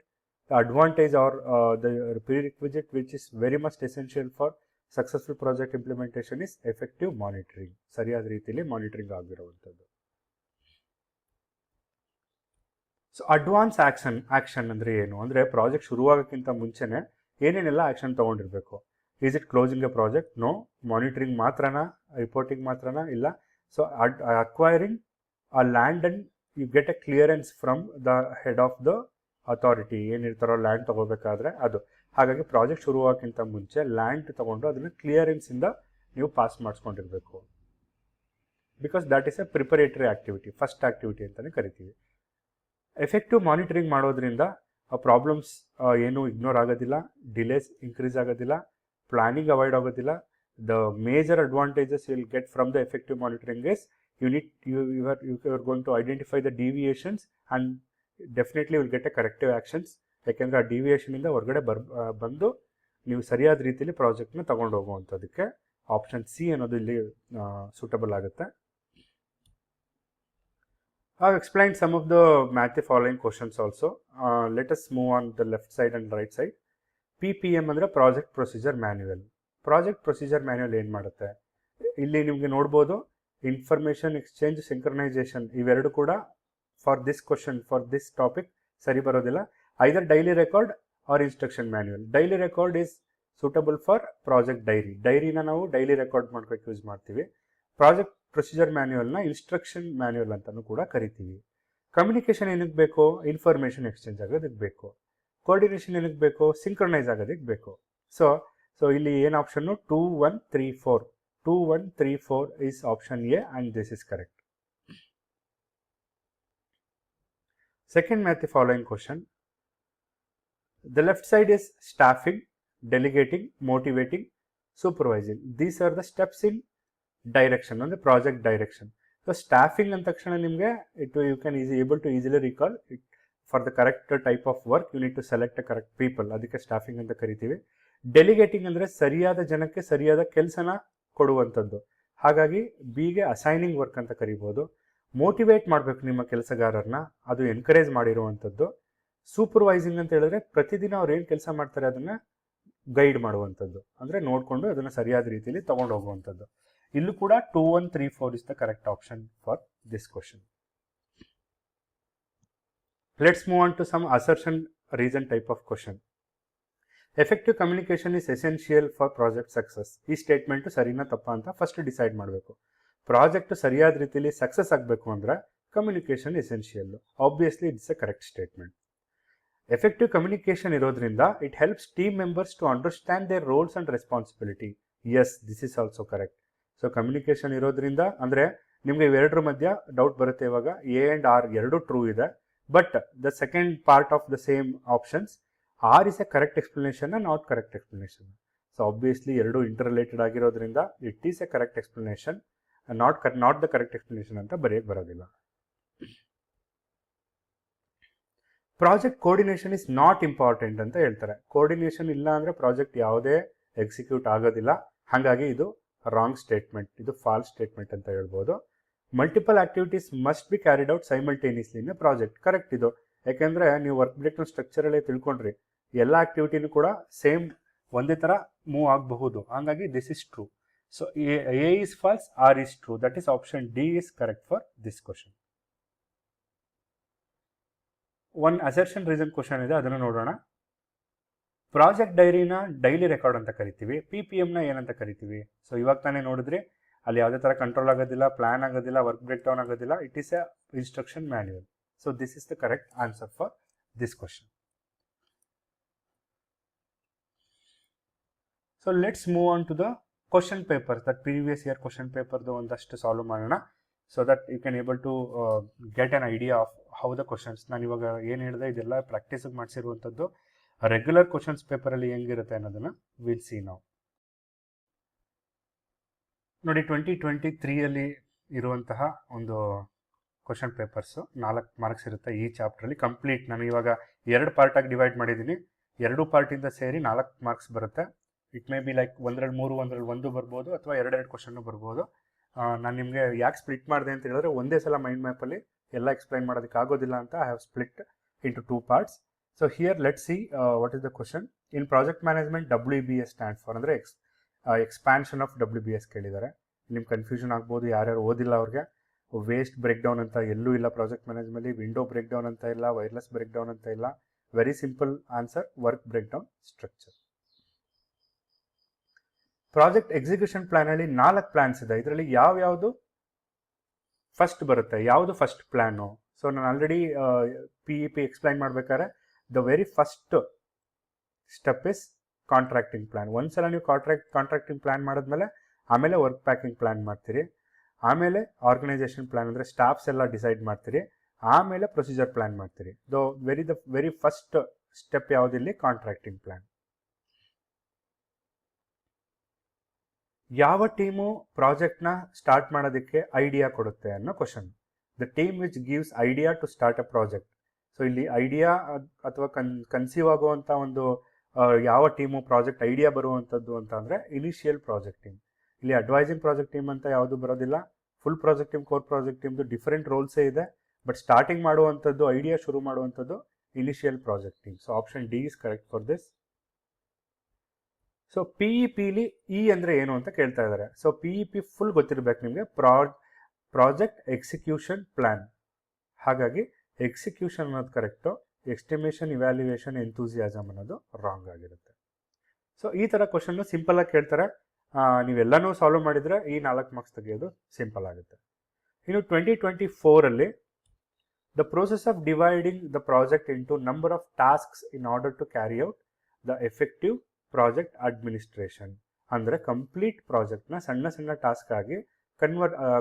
The advantage are the prerequisite which is very much essential for successful project implementation is effective monitoring. ಸರಿಯಾದ ರೀತಿಯಲ್ಲಿ ಮಾನಿಟರಿಂಗ್ ಆಗಿರುವಂಥದ್ದು. So advance action ಅಂದರೆ ಏನು ಅಂದರೆ, ಪ್ರಾಜೆಕ್ಟ್ ಶುರುವಾಗೋಕ್ಕಿಂತ ಮುಂಚೆನೇ ಏನೇನೆಲ್ಲ ಆಕ್ಷನ್ ತೊಗೊಂಡಿರಬೇಕು. Is it closing a project? No. Monitoring ಮಾತ್ರನಾ? ರಿಪೋರ್ಟಿಂಗ್ ಮಾತ್ರನಾ? ಇಲ್ಲ. So acquiring a land and you get a clearance from the head of the authority, ಏನಿರ್ತಾರೋ ಲ್ಯಾಂಡ್ ತೊಗೋಬೇಕಾದ್ರೆ ಅದು. ಹಾಗಾಗಿ ಪ್ರಾಜೆಕ್ಟ್ ಶುರುವಾಗೋಕ್ಕಿಂತ ಮುಂಚೆ ಲ್ಯಾಂಡ್ ತೊಗೊಂಡು ಅದನ್ನು ಕ್ಲಿಯರೆನ್ಸಿಂದ ನೀವು ಪಾಸ್ ಮಾಡಿಸ್ಕೊಂಡಿರಬೇಕು. Because that is a preparatory activity, first activity ಅಂತಲೇ ಕರಿತೀವಿ. ಎಫೆಕ್ಟಿವ್ ಮಾನಿಟರಿಂಗ್ ಮಾಡೋದ್ರಿಂದ ಪ್ರಾಬ್ಲಮ್ಸ್ ಏನೂ ಇಗ್ನೋರ್ ಆಗೋದಿಲ್ಲ, ಡಿಲೇಸ್ ಇನ್ಕ್ರೀಸ್ ಆಗೋದಿಲ್ಲ, ಪ್ಲಾನಿಂಗ್ ಅವಾಯ್ಡ್ ಆಗೋದಿಲ್ಲ. The major advantages you will get from the effective monitoring is you are going to identify the deviations and definitely will get a corrective actions. ಯಾಕೆಂದರೆ ಆ ಡಿವಿಯೇಷನಿಂದ ಹೊರಗಡೆ ಬಂದು ನೀವು ಸರಿಯಾದ ರೀತಿಯಲ್ಲಿ ಪ್ರಾಜೆಕ್ಟ್ನ ತಗೊಂಡು ಹೋಗುವಂಥದ್ದಕ್ಕೆ ಆಪ್ಷನ್ ಸಿ ಅನ್ನೋದು ಇಲ್ಲಿ ಸೂಟಬಲ್ ಆಗುತ್ತೆ. I have explained some of the match the following questions also. Let us move on the left side and right side. PPM ಅಂದರೆ project procedure manual. Project procedure manual ಏನು ಮಾಡುತ್ತೆ? ಇಲ್ಲಿ ನಿಮಗೆ ನೋಡ್ಬೋದು, information exchange, synchronisation, ಇವೆರಡು ಕೂಡ for this question, for this topic ಸರಿ ಬರೋದಿಲ್ಲ. Either daily record or instruction manual. Daily record is suitable for project diary. ಡೈರಿನ ನಾವು ಡೈಲಿ ರೆಕಾರ್ಡ್ ಮಾಡ್ಬೇಕು ಯೂಸ್ ಮಾಡ್ತೀವಿ. ಪ್ರಾಜೆಕ್ಟ್ ಪ್ರೊಸೀಜರ್ ಮ್ಯಾನ್ಯುವಲ್ನ ಇನ್ಸ್ಟ್ರಕ್ಷನ್ ಮ್ಯಾನ್ಯುವಲ್ ಅಂತಲೂ ಕೂಡ ಕರಿತೀವಿ. ಕಮ್ಯುನಿಕೇಷನ್ ಏನಕ್ಕೆ ಬೇಕು? ಇನ್ಫಾರ್ಮೇಷನ್ ಎಕ್ಸ್ಚೇಂಜ್ ಆಗೋದಕ್ಕೆ ಬೇಕು. ಕೋಆರ್ಡಿನೇಷನ್ ಏನಕ್ಕೆ ಬೇಕು? ಸಿಂಕ್ರನೈಸ್ ಆಗೋದಕ್ಕೆ ಬೇಕು. ಸೊ ಇಲ್ಲಿ ಏನು option? 2, 1, 3, 4. 2, 1, 3, 4 is option A and this is correct. Second match the following question. The left side is staffing, delegating, motivating, supervising. These are the steps in direction on the project direction. So staffing and takshana nimge you can able to easily recall it. For the correct type of work you need to select the correct people. ಅದಕ್ಕೆ staffing ಅಂತ ಕರಿತೀವಿ. ಡೆಲಿಗೇಟಿಂಗ್ ಅಂದರೆ ಸರಿಯಾದ ಜನಕ್ಕೆ ಸರಿಯಾದ ಕೆಲಸನ ಕೊಡುವಂಥದ್ದು. ಹಾಗಾಗಿ ಬಿಗೆ ಅಸೈನಿಂಗ್ ವರ್ಕ್ ಅಂತ ಕರಿಬೋದು. ಮೋಟಿವೇಟ್ ಮಾಡಬೇಕು ನಿಮ್ಮ ಕೆಲಸಗಾರರನ್ನ, ಅದು ಎನ್ಕರೇಜ್ ಮಾಡಿರುವಂಥದ್ದು. ಸೂಪರ್ವೈಸಿಂಗ್ ಅಂತ ಹೇಳಿದ್ರೆ ಪ್ರತಿದಿನ ಅವ್ರು ಏನು ಕೆಲಸ ಮಾಡ್ತಾರೆ ಅದನ್ನು ಗೈಡ್ ಮಾಡುವಂಥದ್ದು, ಅಂದರೆ ನೋಡಿಕೊಂಡು ಅದನ್ನು ಸರಿಯಾದ ರೀತಿಯಲ್ಲಿ ತಗೊಂಡು ಹೋಗುವಂಥದ್ದು. ಇಲ್ಲೂ ಕೂಡ 2, 1, 3, 4 is the correct option for this question. Let's move on to some assertion reason type of question. Effective communication is essential for project success. ಈ ಸ್ಟೇಟ್ಮೆಂಟು ಸರಿನಾ ತಪ್ಪಾ ಅಂತ ಫಸ್ಟ್ ಡಿಸೈಡ್ ಮಾಡಬೇಕು. ಪ್ರಾಜೆಕ್ಟ್ ಸರಿಯಾದ ರೀತಿಯಲ್ಲಿ ಸಕ್ಸಸ್ ಆಗಬೇಕು ಅಂದರೆ communication essential. Obviously it's a correct statement. Effective communication ಇರೋದ್ರಿಂದ it helps team members to understand their roles and responsibility. Yes, this is also correct. So communication ಇರೋದ್ರಿಂದ ಅಂದರೆ ನಿಮಗೆ ಇವೆರಡರ ಮಧ್ಯ ಡೌಟ್ ಬರುತ್ತೆ. ಇವಾಗ ಎ ಆ್ಯಂಡ್ ಆರ್ ಎರಡು ಟ್ರೂ ಇದೆ, but the second part of the same options R is a correct explanation and not correct explanation. So obviously ಎರಡು interrelated ಆಗಿರೋದ್ರಿಂದ it is a correct explanation and not the correct explanation ಅಂತ ಬರೆಯಕ್ಕೆ ಬರೋದಿಲ್ಲ. Project coordination is not important ಅಂತ ಹೇಳ್ತಾರೆ. Coordination ಇಲ್ಲ ಅಂದರೆ project ಯಾವುದೇ execute ಆಗೋದಿಲ್ಲ. ಹಾಗಾಗಿ ಇದು ರಾಂಗ್ ಸ್ಟೇಟ್ಮೆಂಟ್, ಇದು ಫಾಲ್ಸ್ ಸ್ಟೇಟ್ಮೆಂಟ್ ಅಂತ ಹೇಳ್ಬೋದು. Multiple activities must be carried out simultaneously in a project. Correct ಇದು. ಯಾಕೆಂದರೆ ನೀವು ವರ್ಕ್ ಬ್ರೇಕ್ನ ಸ್ಟ್ರಕ್ಚರಲ್ಲೇ ತಿಳ್ಕೊಂಡ್ರಿ, ಎಲ್ಲ ಆಕ್ಟಿವಿಟಿನೂ ಕೂಡ ಸೇಮ್ ಒಂದೇ ಥರ ಮೂವ್ ಆಗಬಹುದು. ಹಾಗಾಗಿ this is true. So A is false, R is true. That is option D is correct for this question. One assertion reason question ಇದೆ, ಅದನ್ನು ನೋಡೋಣ. ಪ್ರಾಜೆಕ್ಟ್ ಡೈರಿನ ಡೈಲಿ ರೆಕಾರ್ಡ್ ಅಂತ ಕರಿತೀವಿ, PPMನ ಏನಂತ ಕರಿತೀವಿ? ಸೊ ಇವಾಗ ತಾನೇ ನೋಡಿದ್ರಿ, ಅಲ್ಲಿ ಯಾವುದೇ ಥರ ಕಂಟ್ರೋಲ್ ಆಗೋದಿಲ್ಲ, ಪ್ಲಾನ್ ಆಗೋದಿಲ್ಲ, ವರ್ಕ್ ಬ್ರೇಕ್ ಡೌನ್ ಆಗೋದಿಲ್ಲ. It is A instruction manual. So this is the correct answer for this question. So let's move on to the question paper, that previous year question paper the ondashtu solve ಮಾಡೋಣ, so that you can able to get an idea of how the questions. ನಾನು ಇವಾಗ ಏನು ಹೇಳಿದೆ ಇದೆಲ್ಲ practice ಮಾಡಿಸಿರುವಂಥದ್ದು. Regular questions ಪೇಪರಲ್ಲಿ ಹೆಂಗಿರುತ್ತೆ ಅನ್ನೋದನ್ನು will see ನಾವು. ನೋಡಿ 2023 ಇರುವಂತಹ ಒಂದು ಕ್ವಶನ್ ಪೇಪರ್ಸು 4 ಮಾರ್ಕ್ಸ್ ಇರುತ್ತೆ ಈ ಚಾಪ್ಟ್ರಲ್ಲಿ ಕಂಪ್ಲೀಟ್. ನಾನು ಇವಾಗ 2 ಪಾರ್ಟಾಗಿ ಡಿವೈಡ್ ಮಾಡಿದ್ದೀನಿ. 2 ಪಾರ್ಟಿಂದ ಸೇರಿ 4 ಮಾರ್ಕ್ಸ್ ಬರುತ್ತೆ. ಇಟ್ ಮೇ ಬಿ ಲೈಕ್ ಒಂದರಲ್ಲಿ 3, ಒಂದರಲ್ಲಿ 1 ಬರ್ಬೋದು, ಅಥವಾ 2 ಕ್ವಶನ್ನು ಬರ್ಬೋದು. ನಾನು ನಿಮಗೆ ಯಾಕೆ ಸ್ಪ್ಲಿಟ್ ಮಾಡಿದೆ ಅಂತ ಹೇಳಿದ್ರೆ, ಒಂದೇ ಸಲ ಮೈಂಡ್ ಮ್ಯಾಪಲ್ಲಿ ಎಲ್ಲ ಎಕ್ಸ್ಪ್ಲೈನ್ ಮಾಡೋದಕ್ಕೆ ಆಗೋದಿಲ್ಲ ಅಂತ I have split into 2 parts. So here let see what is the question. In project management WBS stands for ಅಂದರೆ ಎಕ್ಸ್ಪ್ಯಾನ್ಷನ್ ಆಫ್ WBS ಕೇಳಿದ್ದಾರೆ. ನಿಮ್ಗೆ ಕನ್ಫ್ಯೂಷನ್ ಆಗ್ಬೋದು, ಯಾರ್ಯಾರು ಓದಿಲ್ಲ ಅವ್ರಿಗೆ. ವೇಸ್ಟ್ ಬ್ರೇಕ್ ಡೌನ್ ಅಂತ ಎಲ್ಲೂ ಇಲ್ಲ ಪ್ರಾಜೆಕ್ಟ್ ಮ್ಯಾನೇಜ್ಮೆಂಟಲ್ಲಿ, ವಿಂಡೋ ಬ್ರೇಕ್ ಡೌನ್ ಅಂತ ಇಲ್ಲ, ವೈರ್ಲೆಸ್ ಬ್ರೇಕ್ ಡೌನ್ ಅಂತ ಇಲ್ಲ. Very simple answer, work break down structure. Project execution plan ಅಲ್ಲಿ 4 ಪ್ಲಾನ್ಸ್ ಇದೆ. ಇದರಲ್ಲಿ ಯಾವ್ಯಾವುದು ಫಸ್ಟ್ ಬರುತ್ತೆ, ಯಾವುದು ಫಸ್ಟ್ ಪ್ಲಾನು? ಸೊ ನಾನು ಆಲ್ರೆಡಿ PEP ಎಕ್ಸ್ಪ್ಲೈನ್ ಮಾಡ್ಬೇಕಾದ್ರೆ the very first step is contracting plan. ಒಂದ್ಸಲ ನೀವು ಕಾಂಟ್ರಾಕ್ಟಿಂಗ್ ಪ್ಲಾನ್ ಮಾಡಿದ್ಮೇಲೆ ಆಮೇಲೆ ವರ್ಕ್ ಪ್ಯಾಕಿಂಗ್ ಪ್ಲಾನ್ ಮಾಡ್ತೀರಿ, ಆಮೇಲೆ ಆರ್ಗನೈಸೇಷನ್ ಪ್ಲಾನ್ ಅಂದರೆ ಸ್ಟಾಫ್ಸ್ ಎಲ್ಲ ಡಿಸೈಡ್ ಮಾಡ್ತೀರಿ, ಆಮೇಲೆ ಪ್ರೊಸೀಜರ್ ಪ್ಲಾನ್ ಮಾಡ್ತೀರಿ. ದ ವೆರಿ ಫಸ್ಟ್ ಸ್ಟೆಪ್ ಯಾವುದಿಲ್ಲಿ? Contracting plan. ಯಾವ ಟೀಮು ಪ್ರಾಜೆಕ್ಟ್ನ ಸ್ಟಾರ್ಟ್ ಮಾಡೋದಕ್ಕೆ ಐಡಿಯಾ ಕೊಡುತ್ತೆ ಅನ್ನೋ question. The team which gives idea to start a project. So ಇಲ್ಲಿ ಐಡಿಯಾ ಅಥವಾ ಕನ್ಸೀವ್ ಆಗುವಂಥ ಒಂದು ಯಾವ ಟೀಮು ಪ್ರಾಜೆಕ್ಟ್ ಐಡಿಯಾ ಬರುವಂಥದ್ದು ಅಂತ ಅಂದರೆ ಇನಿಷಿಯಲ್ ಪ್ರಾಜೆಕ್ಟ್ ಟೀಮ್. ಇಲ್ಲಿ ಅಡ್ವೈಸಿಂಗ್ ಪ್ರಾಜೆಕ್ಟ್ ಟೀಮ್ ಅಂತ ಯಾವುದು ಬರೋದಿಲ್ಲ. Full project team, core project ಟೀಮ್ದು different ರೋಲ್ಸೇ ಇದೆ. ಬಟ್ ಸ್ಟಾರ್ಟಿಂಗ್ ಮಾಡುವಂಥದ್ದು, ಐಡಿಯಾ ಶುರು ಮಾಡುವಂಥದ್ದು initial project team. So option D is correct for this. So PEPಲಿ ಇ ಅಂದರೆ ಏನು ಅಂತ ಕೇಳ್ತಾ ಇದ್ದಾರೆ. ಸೊ PEP ಫುಲ್ ಗೊತ್ತಿರಬೇಕು ನಿಮಗೆ, ಪ್ರಾಜೆಕ್ಟ್ ಎಕ್ಸಿಕ್ಯೂಷನ್ ಪ್ಲಾನ್. ಹಾಗಾಗಿ ಎಕ್ಸಿಕ್ಯೂಷನ್ ಅನ್ನೋದು ಕರೆಕ್ಟು, ಎಸ್ಟಿಮೇಷನ್, ಇವ್ಯಾಲ್ಯೂಯೇಷನ್, ಎಂಥೂಸಿಯಾಸಮ್ ಅನ್ನೋದು ರಾಂಗ್ ಆಗಿರುತ್ತೆ. ಸೊ ಈ ಥರ ಕ್ವಶನ್ನು ಸಿಂಪಲ್ ಆಗಿ ಕೇಳ್ತಾರೆ. ನೀವೆಲ್ಲನೂ ಸಾಲ್ವ್ ಮಾಡಿದರೆ ಈ 4 ಮಾರ್ಕ್ಸ್ ತೆಗೆಯೋದು ಸಿಂಪಲ್ ಆಗುತ್ತೆ. ಇನ್ನು 2024ಅಲ್ಲಿ the process of dividing the project into number of tasks in order to carry out the effective project administration. ಅಂದರೆ ಕಂಪ್ಲೀಟ್ ಪ್ರಾಜೆಕ್ಟ್ನ ಸಣ್ಣ ಸಣ್ಣ ಟಾಸ್ಕ್ ಆಗಿ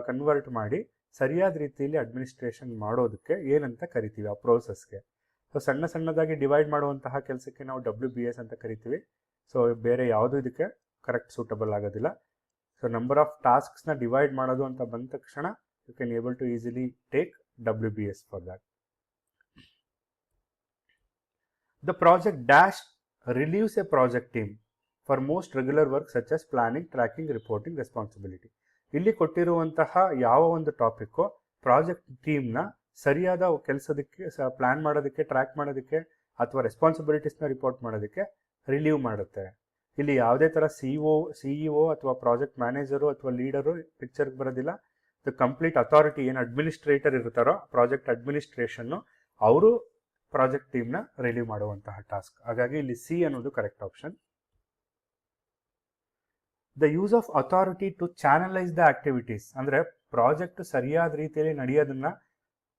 ಕನ್ವರ್ಟ್ ಮಾಡಿ ಸರಿಯಾದ ರೀತಿಯಲ್ಲಿ ಅಡ್ಮಿನಿಸ್ಟ್ರೇಷನ್ ಮಾಡೋದಕ್ಕೆ ಏನಂತ ಕರಿತೀವಿ ಆ ಪ್ರೋಸೆಸ್ಗೆ. ಸೊ ಸಣ್ಣ ಸಣ್ಣದಾಗಿ ಡಿವೈಡ್ ಮಾಡುವಂತಹ ಕೆಲಸಕ್ಕೆ ನಾವು WBS ಅಂತ ಕರಿತೀವಿ. ಸೊ ಬೇರೆ ಯಾವುದು ಇದಕ್ಕೆ ಕರೆಕ್ಟ್ ಸೂಟಬಲ್ ಆಗೋದಿಲ್ಲ. ಸೊ ನಂಬರ್ ಆಫ್ ಟಾಸ್ಕ್ಸ್ನ ಡಿವೈಡ್ ಮಾಡೋದು ಅಂತ ಬಂದ ತಕ್ಷಣ you can able to easily take WBS for that. The project dash relieves a project team for most regular work such as planning, tracking, reporting, responsibility. ಇಲ್ಲಿ ಕೊಟ್ಟಿರುವಂತಹ ಯಾವ ಒಂದು ಟಾಪಿಕ್ಕು ಪ್ರಾಜೆಕ್ಟ್ ಟೀಮ್ನ ಸರಿಯಾದ ಕೆಲಸದಕ್ಕೆ, ಪ್ಲಾನ್ ಮಾಡೋದಕ್ಕೆ, ಟ್ರ್ಯಾಕ್ ಮಾಡೋದಕ್ಕೆ ಅಥವಾ ರೆಸ್ಪಾನ್ಸಿಬಿಲಿಟೀಸ್ನ ರಿಪೋರ್ಟ್ ಮಾಡೋದಕ್ಕೆ relieve ಮಾಡುತ್ತೆ. ಇಲ್ಲಿ ಯಾವುದೇ ಥರ CEO ಅಥವಾ ಪ್ರಾಜೆಕ್ಟ್ ಮ್ಯಾನೇಜರು ಅಥವಾ ಲೀಡರು ಪಿಕ್ಚರ್ಗೆ ಬರೋದಿಲ್ಲ. ದ ಕಂಪ್ಲೀಟ್ ಅಥಾರಿಟಿ ಏನು ಅಡ್ಮಿನಿಸ್ಟ್ರೇಟರ್ ಇರ್ತಾರೋ ಪ್ರಾಜೆಕ್ಟ್ ಅಡ್ಮಿನಿಸ್ಟ್ರೇಷನ್ನು ಅವರು ಪ್ರಾಜೆಕ್ಟ್ ಟೀಮ್ನ ರಿಲೀವ್ ಮಾಡುವಂತಹ ಟಾಸ್ಕ್. ಹಾಗಾಗಿ ಇಲ್ಲಿ ಸಿ ಅನ್ನೋದು correct option. The use of authority to channelise the activities. ಅಂದರೆ ಪ್ರಾಜೆಕ್ಟ್ ಸರಿಯಾದ ರೀತಿಯಲ್ಲಿ ನಡೆಯೋದನ್ನ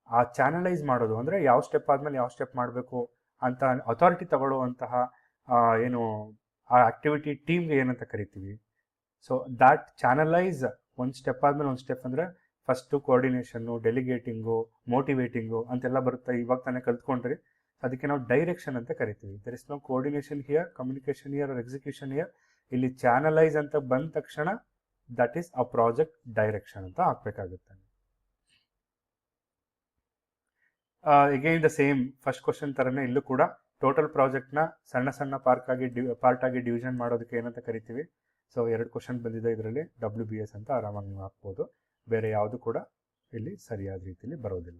ಆ ಚಾನಲೈಸ್ ಮಾಡೋದು, ಅಂದರೆ ಯಾವ ಸ್ಟೆಪ್ ಆದಮೇಲೆ ಯಾವ ಸ್ಟೆಪ್ ಮಾಡಬೇಕು ಅಂತ ಅಥಾರಿಟಿ ತಗೊಳ್ಳುವಂತಹ ಏನು ಆ ಆಕ್ಟಿವಿಟಿ ಟೀಮ್ಗೆ ಏನಂತ ಕರಿತೀವಿ. ಸೊ ದ್ಯಾಟ್ ಚಾನಲೈಸ್ ಒಂದು ಸ್ಟೆಪ್ ಆದಮೇಲೆ ಒಂದು ಸ್ಟೆಪ್ ಅಂದರೆ ಫಸ್ಟು ಕೋಆರ್ಡಿನೇಷನ್ನು, ಡೆಲಿಗೇಟಿಂಗು, ಮೋಟಿವೇಟಿಂಗು ಅಂತೆಲ್ಲ ಬರುತ್ತೆ. ಇವಾಗ ತಾನೇ ಕಲ್ತ್ಕೊಂಡ್ರಿ. ಅದಕ್ಕೆ ನಾವು ಡೈರೆಕ್ಷನ್ ಅಂತ ಕರಿತೀವಿ. There is no coordination here, communication here, or execution here. ಇಲ್ಲಿ ಚಾನಲೈಸ್ ಅಂತ ಬಂದ ತಕ್ಷಣ that is a project direction ಅಂತ ಹಾಕಬೇಕಾಗುತ್ತೆ. Again the same first question ಥರನೇ ಇಲ್ಲೂ ಕೂಡ ಟೋಟಲ್ ಪ್ರಾಜೆಕ್ಟ್ನ ಸಣ್ಣ ಸಣ್ಣ ಪಾರ್ಟ್ ಆಗಿ ಡಿವಿಷನ್ ಮಾಡೋದಕ್ಕೆ ಏನಂತ ಕರಿತೀವಿ. ಸೊ 2 ಕ್ವಶನ್ ಬಂದಿದೆ ಇದರಲ್ಲಿ, WBS ಅಂತ ಆರಾಮಾಗಿ ನೀವು ಹಾಕ್ಬೋದು. ಬೇರೆ ಯಾವುದು ಕೂಡ ಇಲ್ಲಿ ಸರಿಯಾದ ರೀತಿಯಲ್ಲಿ ಬರೋದಿಲ್ಲ.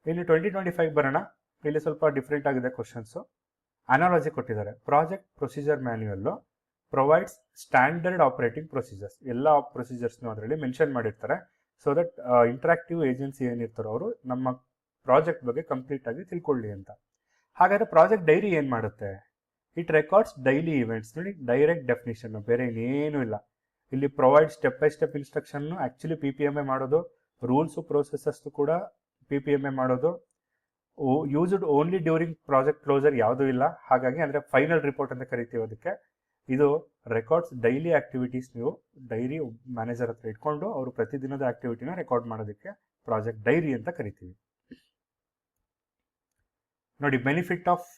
ಇನ್ನು 2025 ಬರೋಣ. ಇಲ್ಲಿ ಸ್ವಲ್ಪ ಡಿಫ್ರೆಂಟ್ ಆಗಿದೆ ಕ್ವಶನ್ಸು. ಅನಾಲಜಿ ಕೊಟ್ಟಿದ್ದಾರೆ. Project procedure manual provides standard operating procedures. ಎಲ್ಲ ಪ್ರೊಸೀಜರ್ಸ್ನು ಅದರಲ್ಲಿ ಮೆನ್ಷನ್ ಮಾಡಿರ್ತಾರೆ. ಸೊ ದಟ್ ಇಂಟ್ರಾಕ್ಟಿವ್ ಏಜೆನ್ಸಿ ಏನಿರ್ತಾರೋ ಅವರು ನಮ್ಮ ಪ್ರಾಜೆಕ್ಟ್ ಬಗ್ಗೆ ಕಂಪ್ಲೀಟ್ ಆಗಿ ತಿಳ್ಕೊಳ್ಳಿ ಅಂತ. ಹಾಗಾದರೆ ಪ್ರಾಜೆಕ್ಟ್ ಡೈರಿ ಏನು ಮಾಡುತ್ತೆ? It records daily events. ನೋಡಿ, ಡೈರೆಕ್ಟ್ ಡೆಫಿನಿಷನ್ನು, ಬೇರೆ ಇನ್ನೇನೂ ಇಲ್ಲ. ಇಲ್ಲಿ provide step by step instruction actually PPMA ಮಾಡೋದು, ರೂಲ್ಸು ಪ್ರೊಸೆಸಸ್ಸು ಕೂಡ PPMA ಮಾಡೋದು. Used only during project closure ಯಾವುದೂ ಇಲ್ಲ. ಹಾಗಾಗಿ ಅಂದರೆ ಫೈನಲ್ ರಿಪೋರ್ಟ್ ಅಂತ ಕರಿತೀವಿ ಅದಕ್ಕೆ. ಇದು ರೆಕಾರ್ಡ್ಸ್ ಡೈಲಿ ಆಕ್ಟಿವಿಟೀಸ್. ನೀವು ಡೈರಿ ಮ್ಯಾನೇಜರ್ ಹತ್ರ ಇಟ್ಕೊಂಡು ಅವರು ಪ್ರತಿದಿನದ ಆಕ್ಟಿವಿಟಿನ ರೆಕಾರ್ಡ್ ಮಾಡೋದಕ್ಕೆ ಪ್ರಾಜೆಕ್ಟ್ ಡೈರಿ ಅಂತ ಕರಿತೀವಿ. ನೋಡಿ, ಬೆನಿಫಿಟ್ ಆಫ್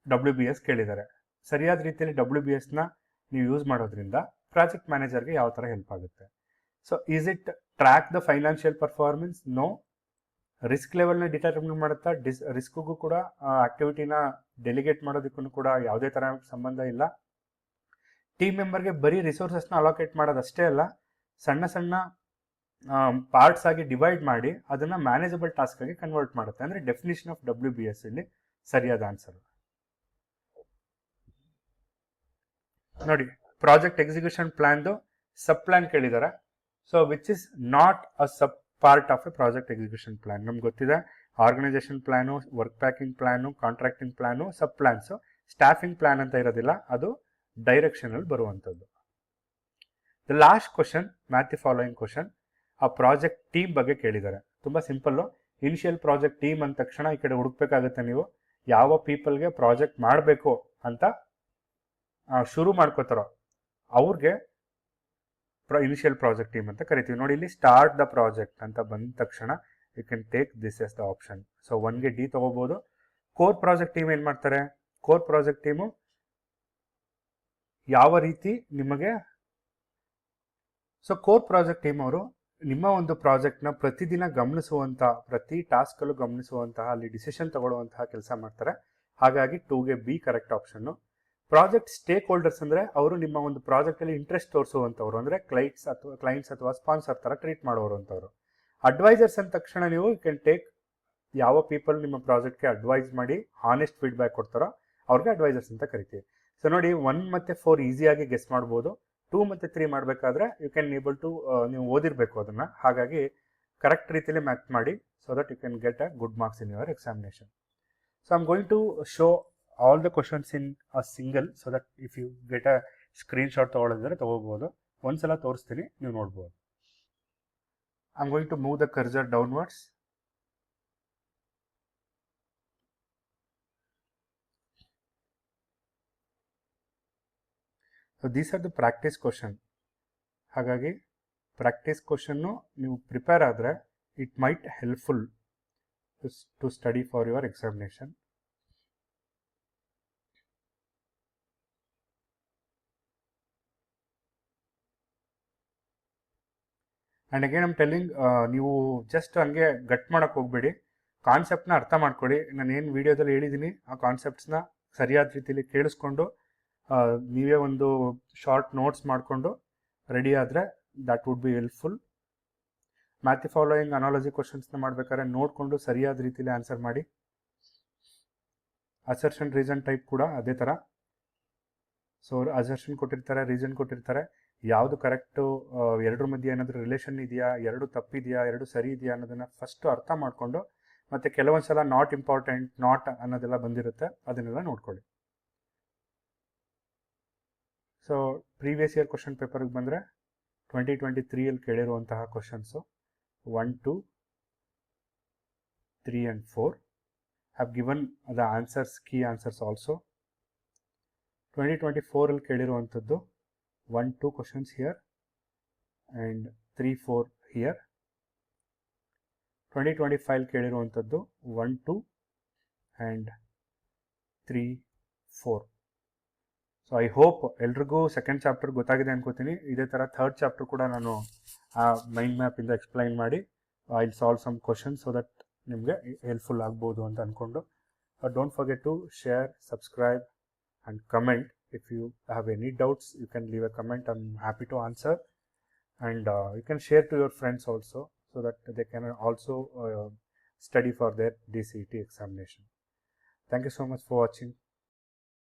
WBS ಕೇಳಿದ್ದಾರೆ. ಸರಿಯಾದ ರೀತಿಯಲ್ಲಿ WBSನ ನೀವು ಯೂಸ್ ಮಾಡೋದ್ರಿಂದ ಪ್ರಾಜೆಕ್ಟ್ ಮ್ಯಾನೇಜರ್ಗೆ ಯಾವ ಥರ ಹೆಲ್ಪ್ ಆಗುತ್ತೆ. So is it track the financial performance? No. Risk ಲೆವೆಲ್ನ ಡಿಟರ್ಮಿನ್ ಮಾಡುತ್ತಾ. ರಿಸ್ಕ್ಗೂ ಕೂಡ ಆಕ್ಟಿವಿಟಿನ ಡೆಲಿಗೇಟ್ ಮಾಡೋದಕ್ಕೂ ಕೂಡ ಯಾವುದೇ ಥರ ಸಂಬಂಧ ಇಲ್ಲ. ಟೀಮ್ ಮೆಂಬರ್ಗೆ ಬರೀ ರಿಸೋರ್ಸಸ್ನ ಅಲೋಕೇಟ್ ಮಾಡೋದಷ್ಟೇ ಅಲ್ಲ, ಸಣ್ಣ ಸಣ್ಣ ಪಾರ್ಟ್ಸ್ ಆಗಿ ಡಿವೈಡ್ ಮಾಡಿ ಅದನ್ನು ಮ್ಯಾನೇಜಬಲ್ ಟಾಸ್ಕ್ ಆಗಿ ಕನ್ವರ್ಟ್ ಮಾಡುತ್ತೆ. ಅಂದರೆ ಡೆಫಿನಿಷನ್ ಆಫ್ WBS ಇಲ್ಲಿ ಸರಿಯಾದ ಆನ್ಸರ್. ನೋಡಿ, ಪ್ರಾಜೆಕ್ಟ್ ಎಕ್ಸಿಕ್ಯೂಷನ್ ಪ್ಲಾನ್ದು ಸಬ್ ಪ್ಲಾನ್ ಕೇಳಿದ್ದಾರೆ. So which is not a sub part of a project execution plan. ನಮ್ಗೆ ಗೊತ್ತಿದೆ organisation plan, work packing plan, contracting plan, sub plans. Staffing plan ಅಂತ ಇರೋದಿಲ್ಲ, ಅದು ಡೈರೆಕ್ಷನಲ್ಲಿ ಬರುವಂಥದ್ದು. The last question, match the following question. ಆ project team ಬಗ್ಗೆ ಕೇಳಿದ್ದಾರೆ. ತುಂಬ ಸಿಂಪಲ್ಲು. ಇನಿಷಿಯಲ್ ಪ್ರಾಜೆಕ್ಟ್ ಟೀಮ್ ಅಂದ ತಕ್ಷಣ ಈ ಕಡೆ ಹುಡುಕ್ಬೇಕಾಗುತ್ತೆ ನೀವು. ಯಾವ ಪೀಪಲ್ಗೆ ಪ್ರಾಜೆಕ್ಟ್ ಮಾಡಬೇಕು ಅಂತ ಶುರು ಮಾಡ್ಕೋತಾರೋ ಅವ್ರಿಗೆ ಇನಿಷಿಯಲ್ ಪ್ರಾಜೆಕ್ಟ್ ಟೀಮ್ ಅಂತ ಕರಿತೀವಿ. ನೋಡಿ, ಇಲ್ಲಿ ಸ್ಟಾರ್ಟ್ ದ ಪ್ರಾಜೆಕ್ಟ್ ಅಂತ ಬಂದ ತಕ್ಷಣ you can take this as the option. So 1ಗೆ D ತಗೋಬಹುದು. ಕೋರ್ ಪ್ರಾಜೆಕ್ಟ್ ಟೀಮ್ ಏನು ಮಾಡ್ತಾರೆ? ಕೋರ್ ಪ್ರಾಜೆಕ್ಟ್ ಟೀಮು ಯಾವ ರೀತಿ ನಿಮಗೆ, ಸೊ ಕೋರ್ ಪ್ರಾಜೆಕ್ಟ್ ಟೀಮ್ ಅವರು ನಿಮ್ಮ ಒಂದು ಪ್ರಾಜೆಕ್ಟ್ನ ಪ್ರತಿದಿನ ಗಮನಿಸುವಂಥ, ಪ್ರತಿ ಟಾಸ್ಕಲ್ಲೂ ಗಮನಿಸುವಂತಹ, ಅಲ್ಲಿ ಡಿಸಿಷನ್ ತಗೊಳ್ಳುವಂತಹ ಕೆಲಸ ಮಾಡ್ತಾರೆ. ಹಾಗಾಗಿ 2ಗೆ B correct option. Project stake holders ಅಂದರೆ ಅವರು ನಿಮ್ಮ ಒಂದು ಪ್ರಾಜೆಕ್ಟಲ್ಲಿ ಇಂಟ್ರೆಸ್ಟ್ ತೋರಿಸುವಂಥವ್ರು, ಅಂದರೆ ಕ್ಲೈಂಟ್ಸ್ ಅಥವಾ ಸ್ಪಾನ್ಸರ್ ಥರ ಟ್ರೀಟ್ ಮಾಡೋರು ಅಂತವ್ರು. ಅಡ್ವೈಸರ್ಸ್ ಅಂದ ತಕ್ಷಣ ನೀವು ಯು ಕ್ಯಾನ್ ಟೇಕ್ ಯಾವ ಪೀಪಲ್ ನಿಮ್ಮ ಪ್ರಾಜೆಕ್ಟ್ಗೆ ಅಡ್ವೈಸ್ ಮಾಡಿ ಹಾನೆಸ್ಟ್ ಫೀಡ್ಬ್ಯಾಕ್ ಕೊಡ್ತಾರೋ ಅವ್ರಿಗೆ ಅಡ್ವೈಸರ್ಸ್ ಅಂತ ಕರಿತೀವಿ. ಸೊ ನೋಡಿ, 1 ಮತ್ತು 4 ಈಸಿಯಾಗಿ ಗೆಸ್ ಮಾಡ್ಬೋದು. 2 ಮತ್ತು 3 ಮಾಡಬೇಕಾದ್ರೆ ಯು ಕ್ಯಾನ್ ಏಬಲ್ ಟು, ನೀವು ಓದಿರಬೇಕು ಅದನ್ನು. ಹಾಗಾಗಿ ಕರೆಕ್ಟ್ ರೀತಿಯಲ್ಲಿ ಮ್ಯಾಚ್ ಮಾಡಿ, so that you can get a good marks in your examination. So I am going to show all the questions in a single, so that if you get a screenshot ತಗೊಳ್ಳೋದಿದ್ರೆ ತಗೋಬಹುದು. ಒಂದ್ಸಲ ತೋರಿಸ್ತೀನಿ, ನೀವು ನೋಡ್ಬೋದು. I am going to move the cursor downwards. So these are the practice question. ಹಾಗಾಗಿ practice ಕ್ವಶನ್ನು ನೀವು prepare ಆದರೆ it might helpful to study for your examination. And again I'm telling, ನೀವು ಜಸ್ಟ್ ಹಂಗೆ ಗಟ್ ಮಾಡೋಕ್ಕೆ ಹೋಗಬೇಡಿ. ಕಾನ್ಸೆಪ್ಟ್ನ ಅರ್ಥ ಮಾಡ್ಕೊಳ್ಳಿ. ನಾನು ಏನು ವೀಡಿಯೋದಲ್ಲಿ ಹೇಳಿದ್ದೀನಿ ಆ ಕಾನ್ಸೆಪ್ಟ್ಸ್ನ ಸರಿಯಾದ ರೀತಿಯಲ್ಲಿ ಕೇಳಿಸ್ಕೊಂಡು ನೀವೇ ಒಂದು ಶಾರ್ಟ್ ನೋಟ್ಸ್ ಮಾಡಿಕೊಂಡು ರೆಡಿ ಆದರೆ that would be helpful. Match the following analogy ಕ್ವಶನ್ಸ್ನ ಮಾಡಬೇಕಾದ್ರೆ ನೋಡಿಕೊಂಡು ಸರಿಯಾದ ರೀತಿಯಲ್ಲಿ ಆನ್ಸರ್ ಮಾಡಿ. ಅಸರ್ಷನ್ ರೀಸನ್ ಟೈಪ್ ಕೂಡ ಅದೇ ಥರ. ಸೊ ಅಸರ್ಷನ್ ಕೊಟ್ಟಿರ್ತಾರೆ, ರೀಸನ್ ಕೊಟ್ಟಿರ್ತಾರೆ, ಯಾವುದು ಕರೆಕ್ಟು, ಎರಡರ ಮಧ್ಯೆ ಏನಾದರೂ ರಿಲೇಷನ್ ಇದೆಯಾ, ಎರಡು ತಪ್ಪಿದೆಯಾ, ಎರಡು ಸರಿ ಇದೆಯಾ ಅನ್ನೋದನ್ನು ಫಸ್ಟು ಅರ್ಥ ಮಾಡಿಕೊಂಡು, ಮತ್ತು ಕೆಲವೊಂದು ಸಲ ನಾಟ್ ಇಂಪಾರ್ಟೆಂಟ್, ನಾಟ್ ಅನ್ನೋದೆಲ್ಲ ಬಂದಿರುತ್ತೆ, ಅದನ್ನೆಲ್ಲ ನೋಡ್ಕೊಳ್ಳಿ. ಸೊ ಪ್ರೀವಿಯಸ್ ಇಯರ್ ಕ್ವಶನ್ ಪೇಪರ್ಗೆ ಬಂದರೆ 2023 ಕೇಳಿರುವಂತಹ questions 1, 2, 3 and 4 have given the answers, key answers also. 2024 ಕೇಳಿರುವಂಥದ್ದು 1, 2 questions here and 3, 4 here. 2025 ಕೇಳಿರುವಂಥದ್ದು 1, 2 and 3, 4. ಸೊ ಐ ಹೋಪ್ ಎಲ್ರಿಗೂ ಸೆಕೆಂಡ್ ಚಾಪ್ಟರ್ ಗೊತ್ತಾಗಿದೆ ಅನ್ಕೋತೀನಿ. ಇದೇ ಥರ ಥರ್ಡ್ ಚಾಪ್ಟರ್ ಕೂಡ ನಾನು ಆ ಮೈಂಡ್ ಮ್ಯಾಪಿಂದ ಎಕ್ಸ್ಪ್ಲೈನ್ ಮಾಡಿ I solve some questions so that ನಿಮಗೆ ಹೆಲ್ಪ್ಫುಲ್ ಆಗ್ಬೋದು ಅಂತ ಅಂದ್ಕೊಂಡು. Don't forget to share, subscribe and comment. If you have any doubts, you can leave a comment. I'm happy to answer. And you can share to your friends also so that they can also study for their DCET examination. Thank you so much for watching.